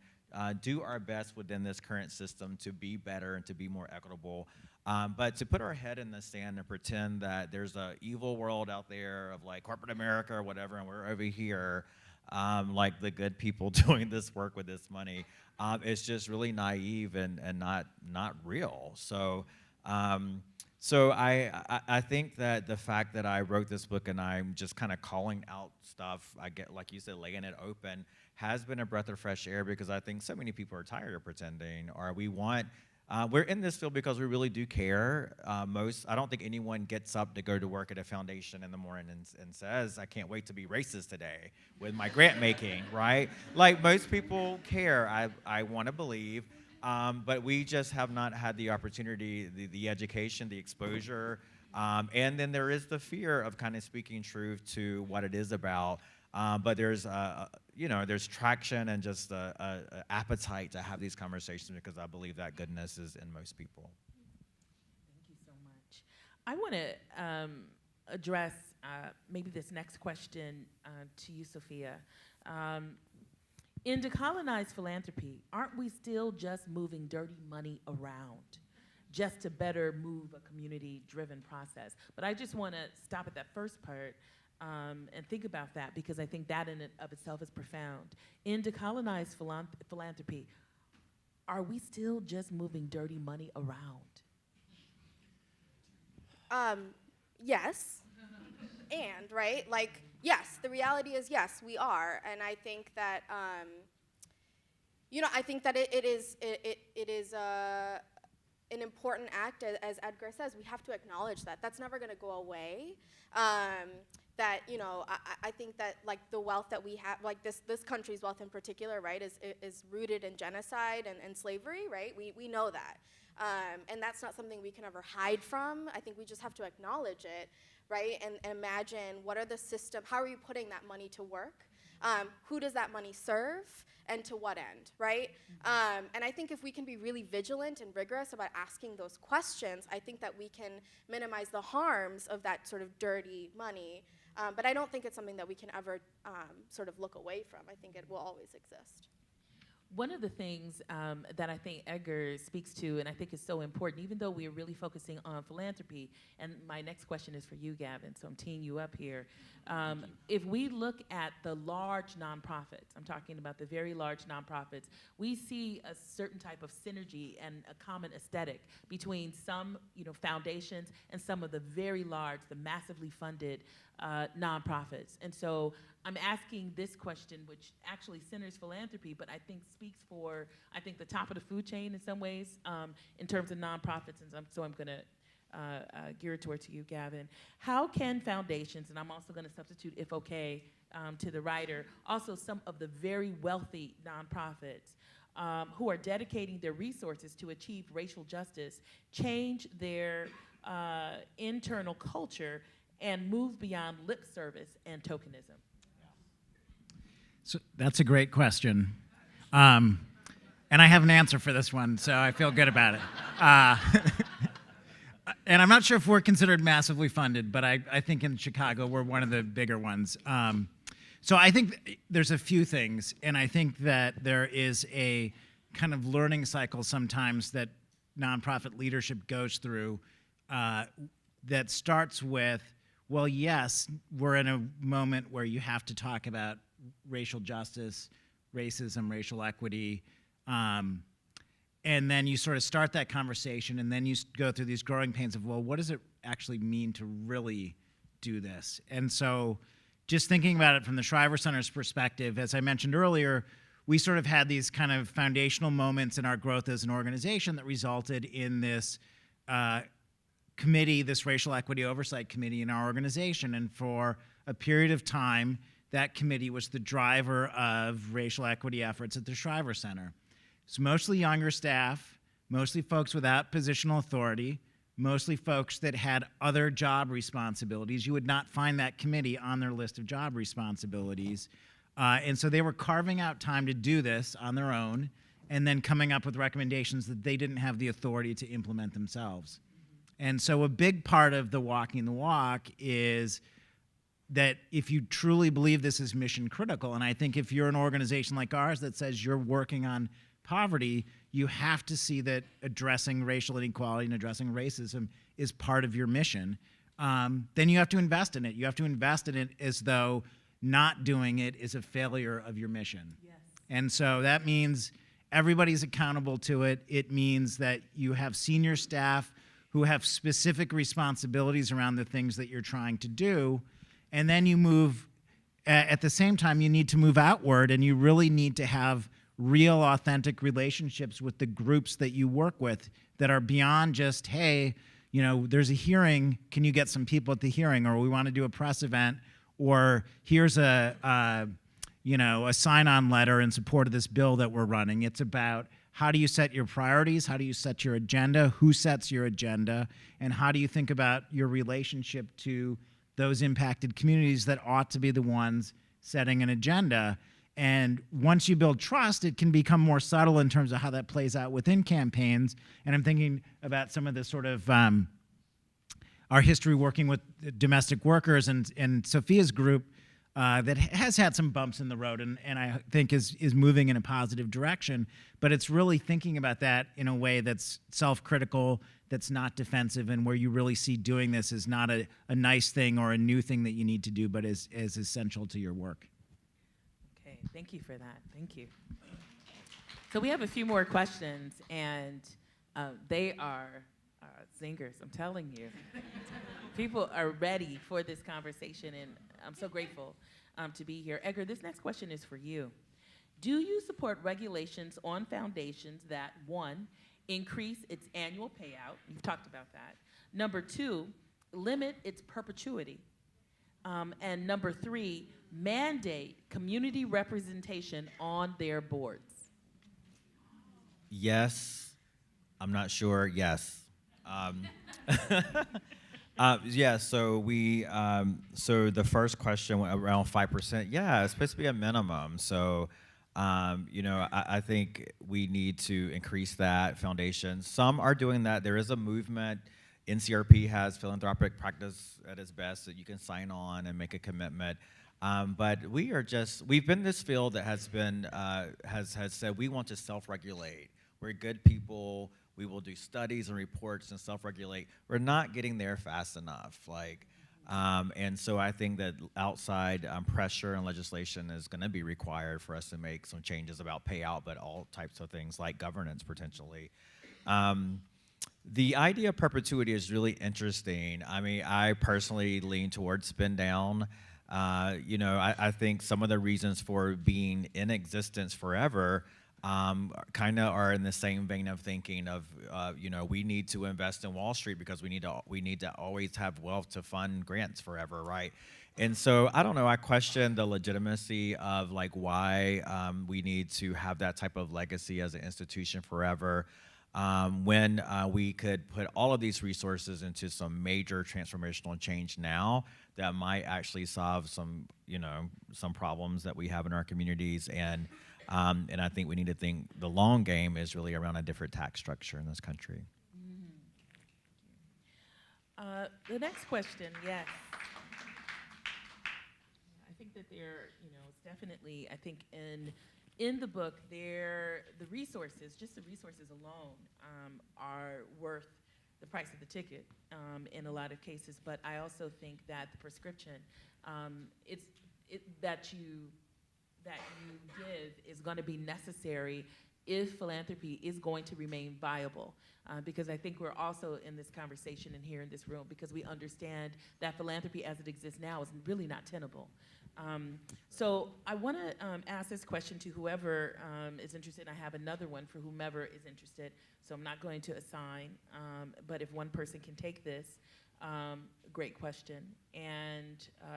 do our best within this current system to be better and to be more equitable. But to put our head in the sand and pretend that there's an evil world out there of like corporate America or whatever, and we're over here like the good people doing this work with this money, it's just really naive and not real. So I think that the fact that I wrote this book and I'm just kind of calling out stuff, I get, like you said, laying it open, has been a breath of fresh air, because I think so many people are tired of pretending, or we're in this field because we really do care. I don't think anyone gets up to go to work at a foundation in the morning and says, I can't wait to be racist today with my grant making, right? Like, most people care, I want to believe. But we just have not had the opportunity, the education, the exposure, and then there is the fear of kind of speaking truth to what it is about. But there's traction and just a appetite to have these conversations, because I believe that goodness is in most people. Thank you so much. I want to address maybe this next question to you, Sophia. In decolonized philanthropy, aren't we still just moving dirty money around just to better move a community-driven process? But I just want to stop at that first part and think about that, because I think that in and of itself is profound. In decolonized philanthropy, are we still just moving dirty money around? Yes. And, right? Like, yes, the reality is yes, we are. And I think that, I think that it is an important act, as Edgar says. We have to acknowledge that. That's never going to go away. That, I think that, like, the wealth that we have, like this country's wealth in particular, right, is rooted in genocide and slavery, right? We know that. And that's not something we can ever hide from. I think we just have to acknowledge it, right? And imagine, what are the system, how are you putting that money to work? Who does that money serve, and to what end, right? And I think if we can be really vigilant and rigorous about asking those questions, I think that we can minimize the harms of that sort of dirty money. But I don't think it's something that we can ever sort of look away from. I think it will always exist. One of the things that I think Edgar speaks to, and I think is so important, even though we're really focusing on philanthropy, and my next question is for you, Gavin, so I'm teeing you up here. If we look at the large nonprofits, I'm talking about the very large nonprofits, we see a certain type of synergy and a common aesthetic between some foundations and some of the very large, the massively funded nonprofits. And so I'm asking this question, which actually centers philanthropy, but I think speaks for, the top of the food chain in some ways, in terms of nonprofits, and so I'm gonna gear it towards you, Gavin. How can foundations, and I'm also gonna substitute, if okay, to the writer, also some of the very wealthy nonprofits who are dedicating their resources to achieve racial justice, change their internal culture and move beyond lip service and tokenism? So that's a great question. And I have an answer for this one, so I feel good about it. And I'm not sure if we're considered massively funded, but I think in Chicago we're one of the bigger ones. So I think there's a few things, and I think that there is a kind of learning cycle sometimes that nonprofit leadership goes through that starts with, well, yes, we're in a moment where you have to talk about racial justice, racism, racial equity, and then you sort of start that conversation, and then you go through these growing pains of, well, what does it actually mean to really do this? And so just thinking about it from the Shriver Center's perspective, as I mentioned earlier, we sort of had these kind of foundational moments in our growth as an organization that resulted in this committee, this Racial Equity Oversight Committee in our organization. And for a period of time, that committee was the driver of racial equity efforts at the Shriver Center. It's mostly younger staff, mostly folks without positional authority, mostly folks that had other job responsibilities. You would not find that committee on their list of job responsibilities. And so they were carving out time to do this on their own and then coming up with recommendations that they didn't have the authority to implement themselves. And so a big part of the walking the walk is that if you truly believe this is mission critical, and I think if you're an organization like ours that says you're working on poverty, you have to see that addressing racial inequality and addressing racism is part of your mission. Then you have to invest in it. You have to invest in it as though not doing it is a failure of your mission. Yes. And so that means everybody's accountable to it. It means that you have senior staff who have specific responsibilities around the things that you're trying to do. And then you move, at the same time, you need to move outward, and you really need to have real, authentic relationships with the groups that you work with that are beyond just, hey, you know, there's a hearing, can you get some people at the hearing? Or we want to do a press event, or here's a sign-on letter in support of this bill that we're running. It's about how do you set your priorities? How do you set your agenda? Who sets your agenda? And how do you think about your relationship to those impacted communities that ought to be the ones setting an agenda? And once you build trust, it can become more subtle in terms of how that plays out within campaigns. And I'm thinking about some of the sort of our history working with domestic workers and Sophia's group that has had some bumps in the road and I think is moving in a positive direction. But it's really thinking about that in a way that's self-critical, that's not defensive, and where you really see doing this as not a nice thing or a new thing that you need to do, but as essential to your work. Okay, thank you for that. Thank you. So we have a few more questions, and they are zingers, I'm telling you. People are ready for this conversation, and I'm so grateful to be here. Edgar, this next question is for you. Do you support regulations on foundations that, one, increase its annual payout? You've talked about that. Number two, limit its perpetuity. And number three, mandate community representation on their boards. Yes. I'm not sure. Yes. Yeah, so so the first question went around 5%. Yeah, it's supposed to be a minimum. So, I think we need to increase that foundation. Some are doing that. There is a movement. NCRP has philanthropic practice at its best that you can sign on and make a commitment. But we've been this field that has been, has said we want to self-regulate. We're good people. We will do studies and reports and self-regulate. We're not getting there fast enough. And so I think that outside pressure and legislation is going to be required for us to make some changes about payout, but all types of things like governance potentially. The idea of perpetuity is really interesting. I mean, I personally lean towards spin down. I think some of the reasons for being in existence forever kind of are in the same vein of thinking of, we need to invest in Wall Street because we need to always have wealth to fund grants forever, right? And so I don't know. I question the legitimacy of why we need to have that type of legacy as an institution forever. When we could put all of these resources into some major transformational change now that might actually solve some problems that we have in our communities. And I think we need to think the long game is really around a different tax structure in this country. The next question, yes. I think that it's definitely, I think in the book, the resources, just the resources alone, are worth the price of the ticket in a lot of cases. But I also think that the prescription that you give is going to be necessary if philanthropy is going to remain viable. Because I think we're also in this conversation and here in this room because we understand that philanthropy as it exists now is really not tenable. So I want to ask this question to whoever is interested, and I have another one for whomever is interested, so I'm not going to assign, but if one person can take this, great question. And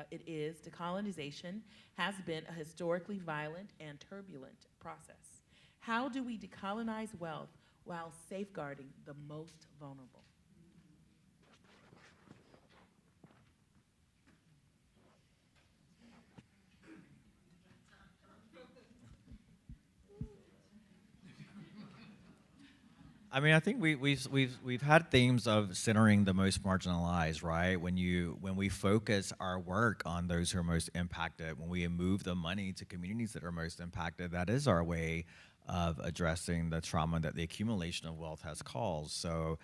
it is, decolonization has been a historically violent and turbulent process. How do we decolonize wealth while safeguarding the most vulnerable? I mean, I think we've had themes of centering the most marginalized, right? When we focus our work on those who are most impacted, when we move the money to communities that are most impacted, that is our way of addressing the trauma that the accumulation of wealth has caused. So,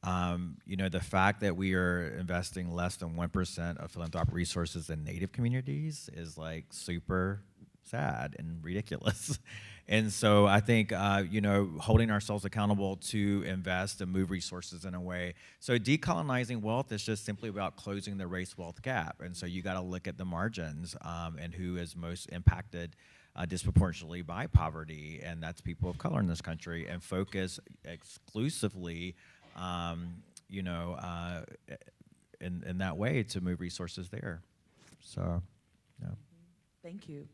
the fact that we are investing less than 1% of philanthropic resources in Native communities is like super sad and ridiculous. And so I think, holding ourselves accountable to invest and move resources in a way. So decolonizing wealth is just simply about closing the race wealth gap. And so you got to look at the margins and who is most impacted disproportionately by poverty, and that's people of color in this country, and focus exclusively, in that way to move resources there. So, yeah. Thank you.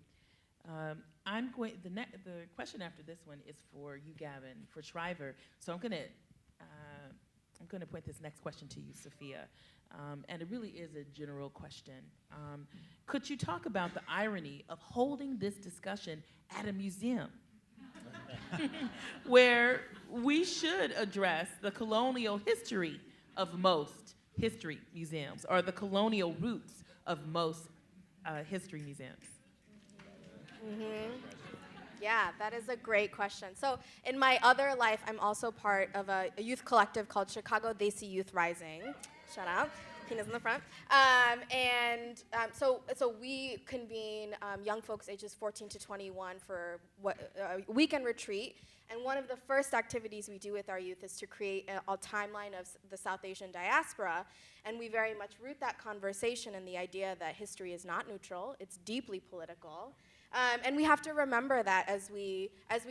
The question after this one is for you, Gavin, for Shriver. So I'm gonna point this next question to you, Sophia, and it really is a general question. Could you talk about the irony of holding this discussion at a museum, where we should address the colonial history of most history museums, or the colonial roots of most history museums? Yeah, that is a great question. So in my other life, I'm also part of a youth collective called Chicago Desi Youth Rising. Shout out. Tina's in the front. So we convene young folks ages 14 to 21 for a weekend retreat. And one of the first activities we do with our youth is to create a timeline of the South Asian diaspora. And we very much root that conversation in the idea that history is not neutral, it's deeply political. And we have to remember that as we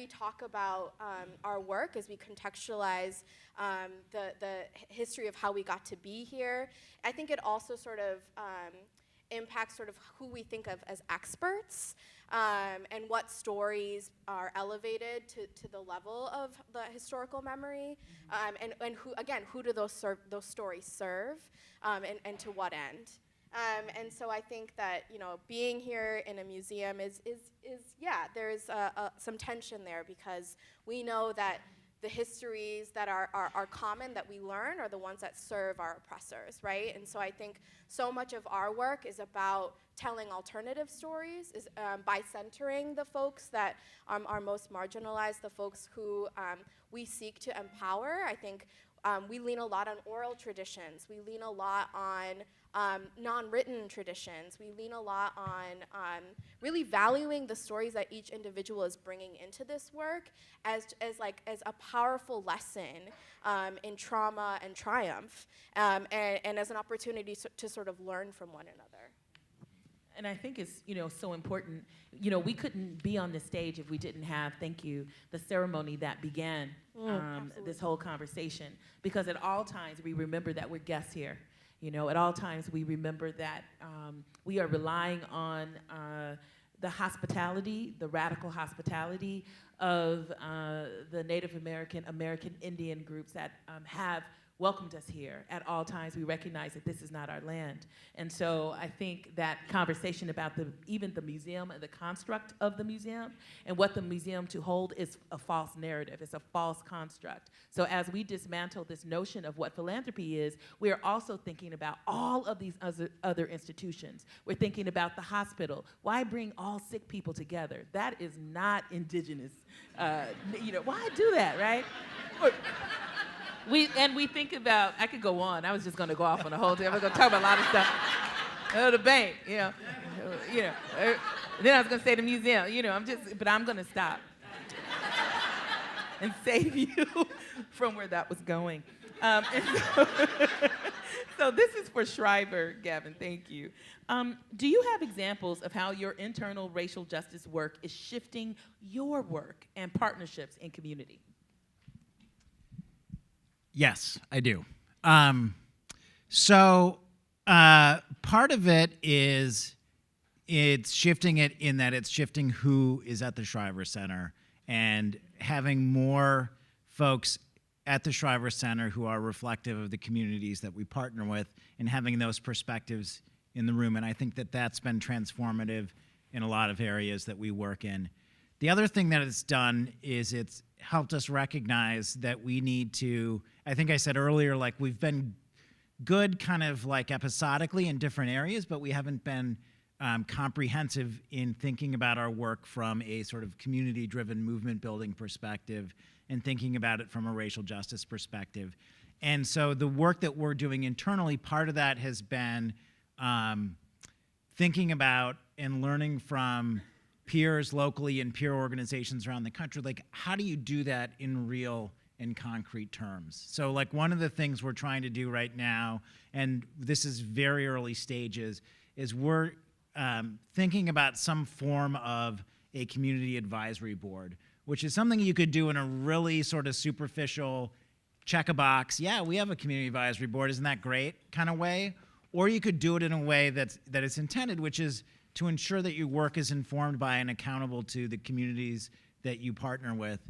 talk about our work, as we contextualize the history of how we got to be here. I think it also sort of impacts sort of who we think of as experts, and what stories are elevated to the level of the historical memory, and who do those stories serve, and to what end. And so I think that, being here in a museum is there's some tension there, because we know that the histories that are common that we learn are the ones that serve our oppressors, right? And so I think so much of our work is about telling alternative stories, by centering the folks that are most marginalized, the folks who we seek to empower. I think we lean a lot on oral traditions. We lean a lot on non-written traditions. We lean a lot on really valuing the stories that each individual is bringing into this work as a powerful lesson in trauma and triumph, and as an opportunity to sort of learn from one another. And I think it's, so important. We couldn't be on this stage if we didn't have, thank you, the ceremony that began this whole conversation. Because at all times we remember that we're guests here. At all times we remember that we are relying on the hospitality, the radical hospitality of the Native American Indian groups that have welcomed us here. At all times we recognize that this is not our land. And so I think that conversation about even the museum and the construct of the museum and what the museum to hold is a false narrative. It's a false construct. So as we dismantle this notion of what philanthropy is, we are also thinking about all of these other institutions. We're thinking about the hospital. Why bring all sick people together? That is not indigenous. Why do that, right? We think about, I could go on. I was just going to go off on a whole thing. I was going to talk about a lot of stuff. The bank, Then I was going to say the museum, but I'm going to stop. and save you from where that was going. And so, so this is for Shriver, Gavin, thank you. Do you have examples of how your internal racial justice work is shifting your work and partnerships in community? Yes, I do. Part of it is it's shifting it in that it's shifting who is at the Shriver Center and having more folks at the Shriver Center who are reflective of the communities that we partner with and having those perspectives in the room. And I think that that's been transformative in a lot of areas that we work in. The other thing that it's done is it's helped us recognize that we need to, I think I said earlier, like we've been good kind of like episodically in different areas, but we haven't been comprehensive in thinking about our work from a sort of community-driven movement building perspective and thinking about it from a racial justice perspective. And so the work that we're doing internally, part of that has been thinking about and learning from peers locally and peer organizations around the country, like how do you do that in real and concrete terms? So like one of the things we're trying to do right now, and this is very early stages, is we're thinking about some form of a community advisory board, which is something you could do in a really sort of superficial check a box, yeah, we have a community advisory board, isn't that great kind of way? Or you could do it in a way that is intended, which is to ensure that your work is informed by and accountable to the communities that you partner with.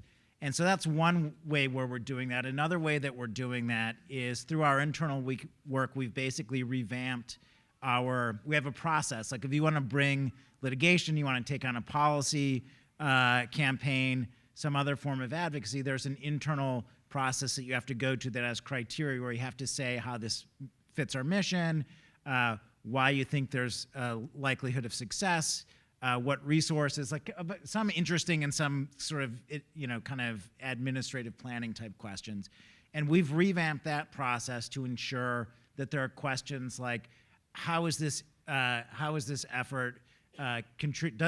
And so that's one way where we're doing that. Another way that we're doing that is through our internal work, we've basically revamped we have a process. Like if you want to bring litigation, you want to take on a policy campaign, some other form of advocacy, there's an internal process that you have to go to that has criteria where you have to say how this fits our mission, why you think there's a likelihood of success, what resources, like some interesting and some sort of, kind of administrative planning type questions. And we've revamped that process to ensure that there are questions like, how would this effort contribute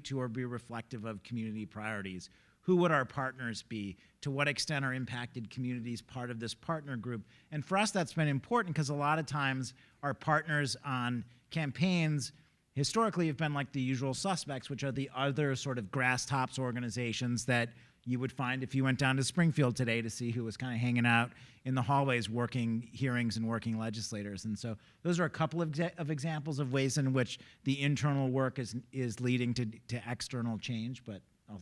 to or be reflective of community priorities? Who would our partners be? To what extent are impacted communities part of this partner group? And for us, that's been important because a lot of times our partners on campaigns historically have been like the usual suspects, which are the other sort of grass tops organizations that you would find if you went down to Springfield today to see who was kind of hanging out in the hallways working hearings and working legislators. And so those are a couple of examples of ways in which the internal work is leading to external change, but yeah.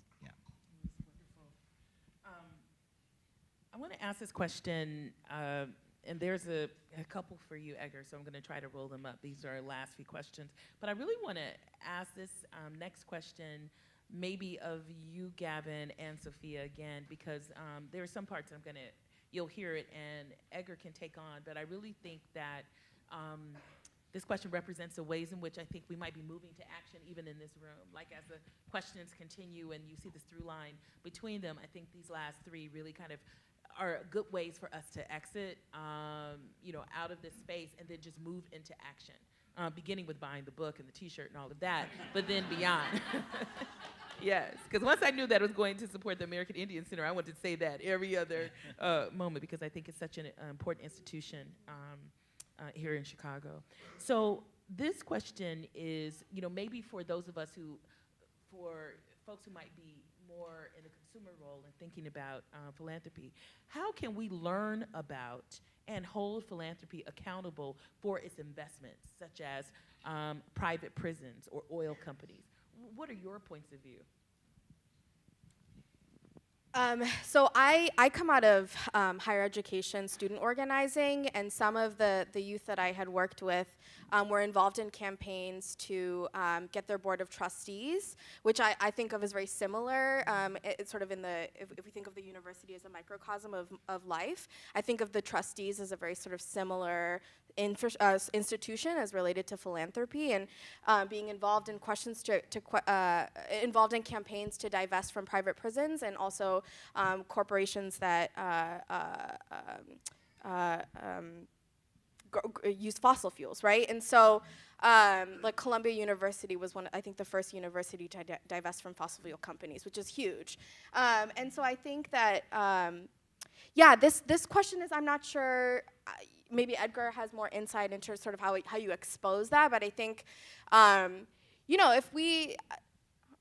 I want to ask this question, and there's a couple for you, Edgar, so I'm going to try to roll them up. These are our last few questions. But I really want to ask this next question maybe of you, Gavin, and Sophia again, because there are some parts you'll hear it, and Edgar can take on, but I really think that this question represents the ways in which I think we might be moving to action even in this room. Like as the questions continue and you see this through line between them, I think these last three really kind of are good ways for us to exit, out of this space and then just move into action, beginning with buying the book and the T-shirt and all of that, but then beyond. Yes, because once I knew that it was going to support the American Indian Center, I wanted to say that every other moment because I think it's such an important institution here in Chicago. So this question is, maybe for those of us for folks who might be more in a consumer role and thinking about philanthropy, how can we learn about and hold philanthropy accountable for its investments, such as private prisons or oil companies? What are your points of view? So I come out of higher education student organizing, and some of the youth that I had worked with were involved in campaigns to get their board of trustees, which I think of as very similar. It's sort of if we think of the university as a microcosm of life, I think of the trustees as a very sort of similar institution as related to philanthropy, and being involved in questions involved in campaigns to divest from private prisons, and also use fossil fuels, right? And so, like Columbia University was I think the first university to divest from fossil fuel companies, which is huge. And so I think that, yeah, this question is, I'm not sure, maybe Edgar has more insight into sort of how you expose that, but I think, you know, if we,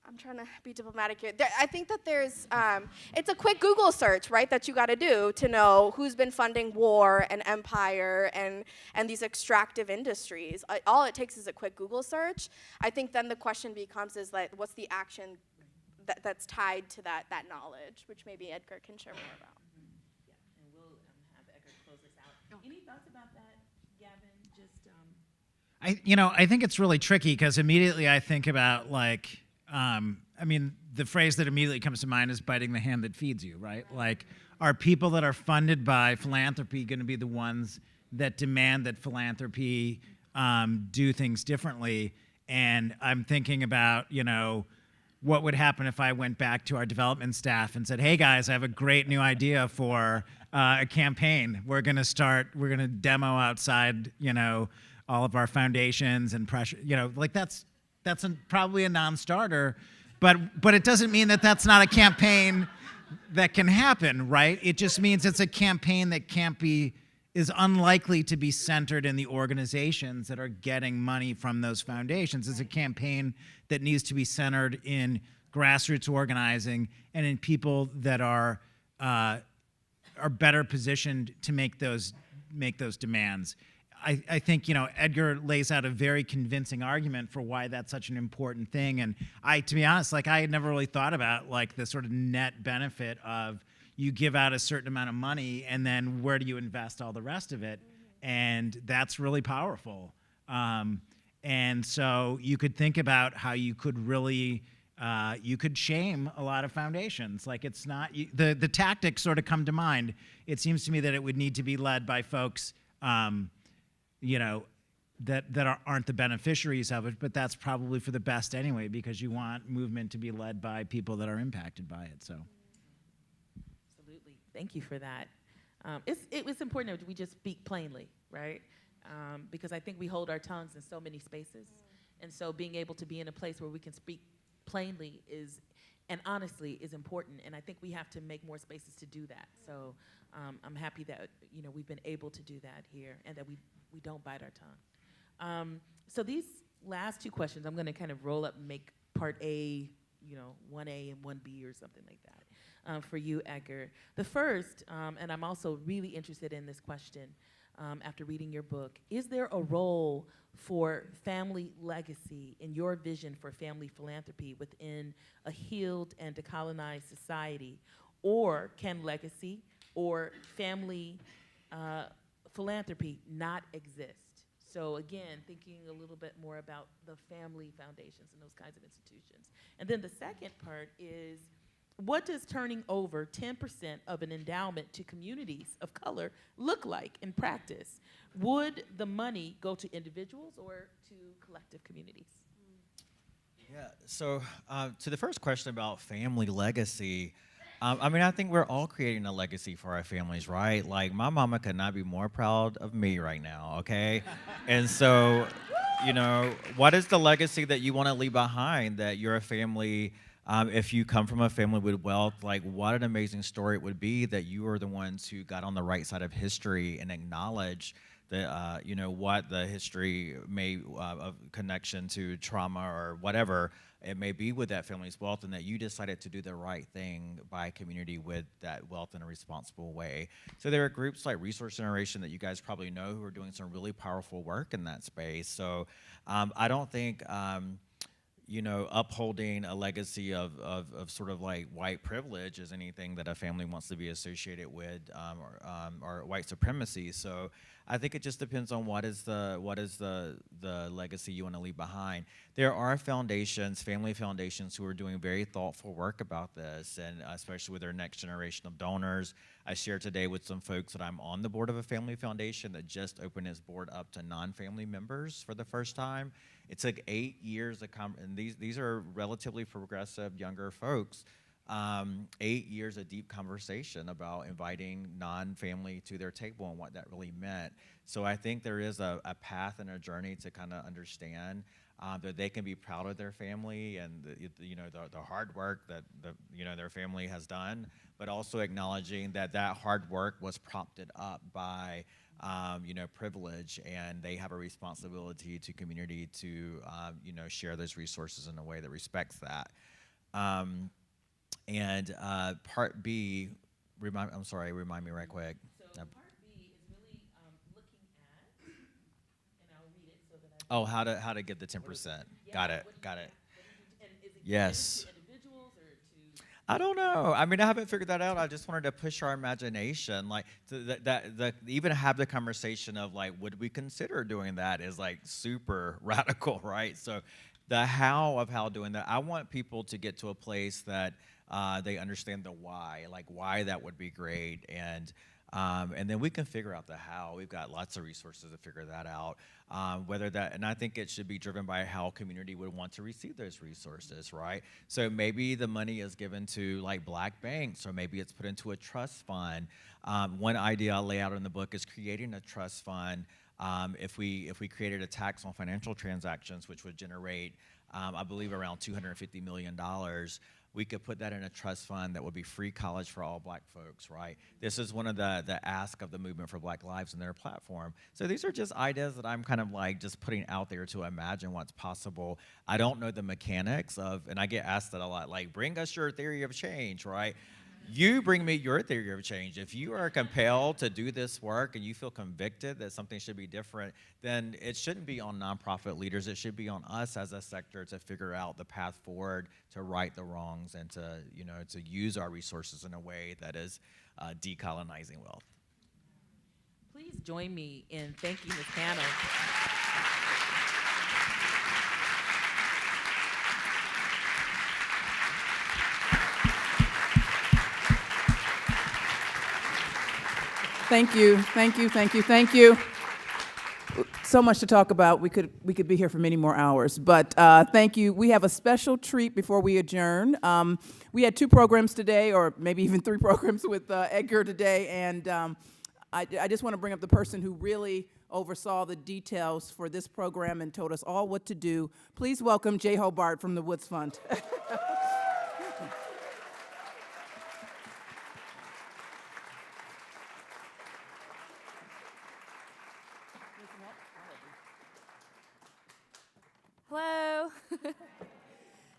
I'm trying to be diplomatic here. I think that there's, it's a quick Google search, right, that you got to do to know who's been funding war and empire and these extractive industries. All it takes is a quick Google search. I think then the question becomes is like, what's the action that's tied to that knowledge, which maybe Edgar can share more about. Yeah, and we'll have Edgar close this out. Any thoughts about that, Gavin? Just I think it's really tricky because immediately I think about like, I mean, the phrase that immediately comes to mind is biting the hand that feeds you, right? Like, are people that are funded by philanthropy going to be the ones that demand that philanthropy do things differently? And I'm thinking about, you know, what would happen if I went back to our development staff and said, hey guys, I have a great new idea for a campaign. We're going to demo outside, you know, all of our foundations and pressure, you know, like that's probably a non-starter, but it doesn't mean that that's not a campaign that can happen, right? It just means it's a campaign that is unlikely to be centered in the organizations that are getting money from those foundations. It's a campaign that needs to be centered in grassroots organizing and in people that are better positioned to make those demands. I think, you know, Edgar lays out a very convincing argument for why that's such an important thing. And to be honest, like I had never really thought about like the sort of net benefit of you give out a certain amount of money and then where do you invest all the rest of it? And that's really powerful. And so you could think about how you could really, you could shame a lot of foundations. Like it's not, the tactics sort of come to mind. It seems to me that it would need to be led by folks you know, that aren't the beneficiaries of it, but that's probably for the best anyway, because you want movement to be led by people that are impacted by it. So, absolutely, thank you for that. It was important that we just speak plainly, right? Because I think we hold our tongues in so many spaces, and so being able to be in a place where we can speak plainly and honestly is important, and I think we have to make more spaces to do that. So I'm happy that, you know, we've been able to do that here, and that we don't bite our tongue. So these last two questions, I'm going to kind of roll up and make part A, you know, 1A and 1B or something like that for you, Edgar. The first, and I'm also really interested in this question after reading your book, is there a role for family legacy in your vision for family philanthropy within a healed and decolonized society? Or can legacy or family philanthropy not exist? So again, thinking a little bit more about the family foundations and those kinds of institutions. And then the second part is, what does turning over 10% of an endowment to communities of color look like in practice? Would the money go to individuals or to collective communities? Yeah, so to the first question about family legacy, I mean, I think we're all creating a legacy for our families, right? Like, my mama could not be more proud of me right now, okay? And so, you know, what is the legacy that you want to leave behind, that your family, if you come from a family with wealth, like, what an amazing story it would be that you are the ones who got on the right side of history and acknowledge that, you know, what the history may, of connection to trauma or whatever it may be with that family's wealth, and that you decided to do the right thing by a community with that wealth in a responsible way. So there are groups like Resource Generation that you guys probably know who are doing some really powerful work in that space. So I don't think, you know, upholding a legacy of sort of like white privilege is anything that a family wants to be associated with, or white supremacy. So I think it just depends on what is the legacy you want to leave behind. There are foundations, family foundations, who are doing very thoughtful work about this, and especially with their next generation of donors. I shared today with some folks that I'm on the board of a family foundation that just opened its board up to non-family members for the first time. It took 8 years and these are relatively progressive younger folks 8 years of deep conversation about inviting non-family to their table and what that really meant. So I think there is a path and a journey to kind of understand that they can be proud of their family and the hard work that their family has done, but also acknowledging that hard work was prompted up by privilege, and they have a responsibility to community to share those resources in a way that respects that. And part B, remind me right quick. So part B is really looking at, and I'll read it so that I. How to get the 10%. Yeah, Got it. Yes. And is it given to individuals or to? I don't know. I mean, I haven't figured that out. I just wanted to push our imagination, like even have the conversation of like, would we consider doing that is like super radical, right? So the how of doing that, I want people to get to a place that they understand the why, like why that would be great, and then we can figure out the how. We've got lots of resources to figure that out. And I think it should be driven by how community would want to receive those resources, right? So maybe the money is given to like black banks, or maybe it's put into a trust fund. One idea I lay out in the book is creating a trust fund. If we created a tax on financial transactions, which would generate, I believe, around $250 million, we could put that in a trust fund that would be free college for all black folks, right? This is one of the ask of the Movement for Black Lives in their platform. So these are just ideas that I'm kind of like just putting out there to imagine what's possible. I don't know the mechanics of, and I get asked that a lot, like, bring us your theory of change, right? You bring me your theory of change. If you are compelled to do this work and you feel convicted that something should be different, then it shouldn't be on nonprofit leaders. It should be on us as a sector to figure out the path forward, to right the wrongs, and to use our resources in a way that is decolonizing wealth. Please join me in thanking this panel. Thank you. So much to talk about. We could be here for many more hours, but thank you. We have a special treat before we adjourn. We had 2 programs today, or maybe even 3 programs with Edgar today, and I just want to bring up the person who really oversaw the details for this program and told us all what to do. Please welcome Jay Hobart from the Woods Fund. Hello.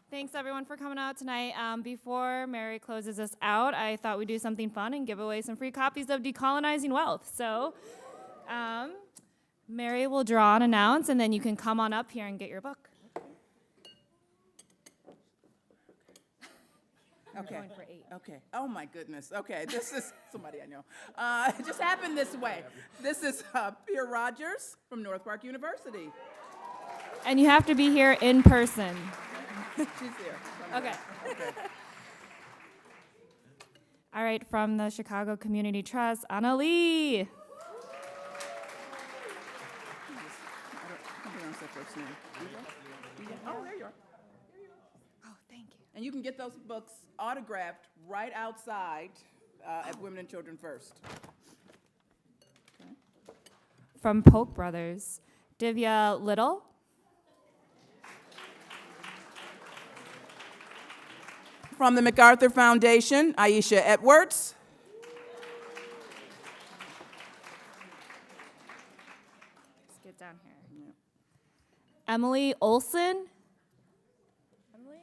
Thanks everyone for coming out tonight. Before Mary closes us out, I thought we'd do something fun and give away some free copies of Decolonizing Wealth. So Mary will draw and announce, and then you can come on up here and get your book. Okay. Going for 8. Okay. Oh my goodness. Okay. This is somebody I know. It just happened this way. This is Pierre Rogers from North Park University. And you have to be here in person. She's here. Okay. All right, from the Chicago Community Trust, Anna Lee. I don't pronounce that first name. Oh, there you are. Oh, thank you. And you can get those books autographed right outside at Women and Children First. Okay. From Polk Brothers, Divya Little. From the MacArthur Foundation, Aisha Edwards. Let's get down here. Yeah. Emily Olson. Emily?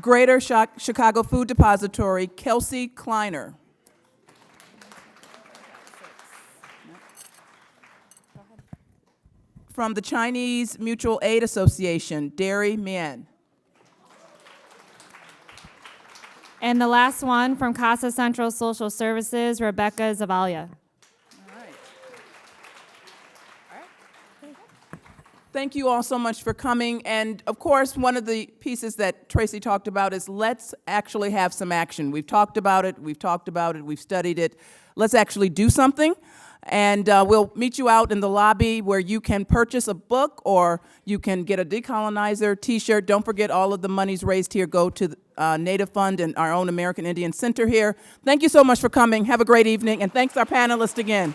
Greater Chicago Food Depository, Kelsey Kleiner. From the Chinese Mutual Aid Association, Derry Mien. And the last one from Casa Central Social Services, Rebecca Zavalia. Thank you all so much for coming. And of course, one of the pieces that Tracy talked about is let's actually have some action. We've talked about it, we've studied it. Let's actually do something. And we'll meet you out in the lobby where you can purchase a book or you can get a Decolonizer t-shirt. Don't forget all of the monies raised here go to the Native Fund and our own American Indian Center here. Thank you so much for coming. Have a great evening, and thanks our panelists again.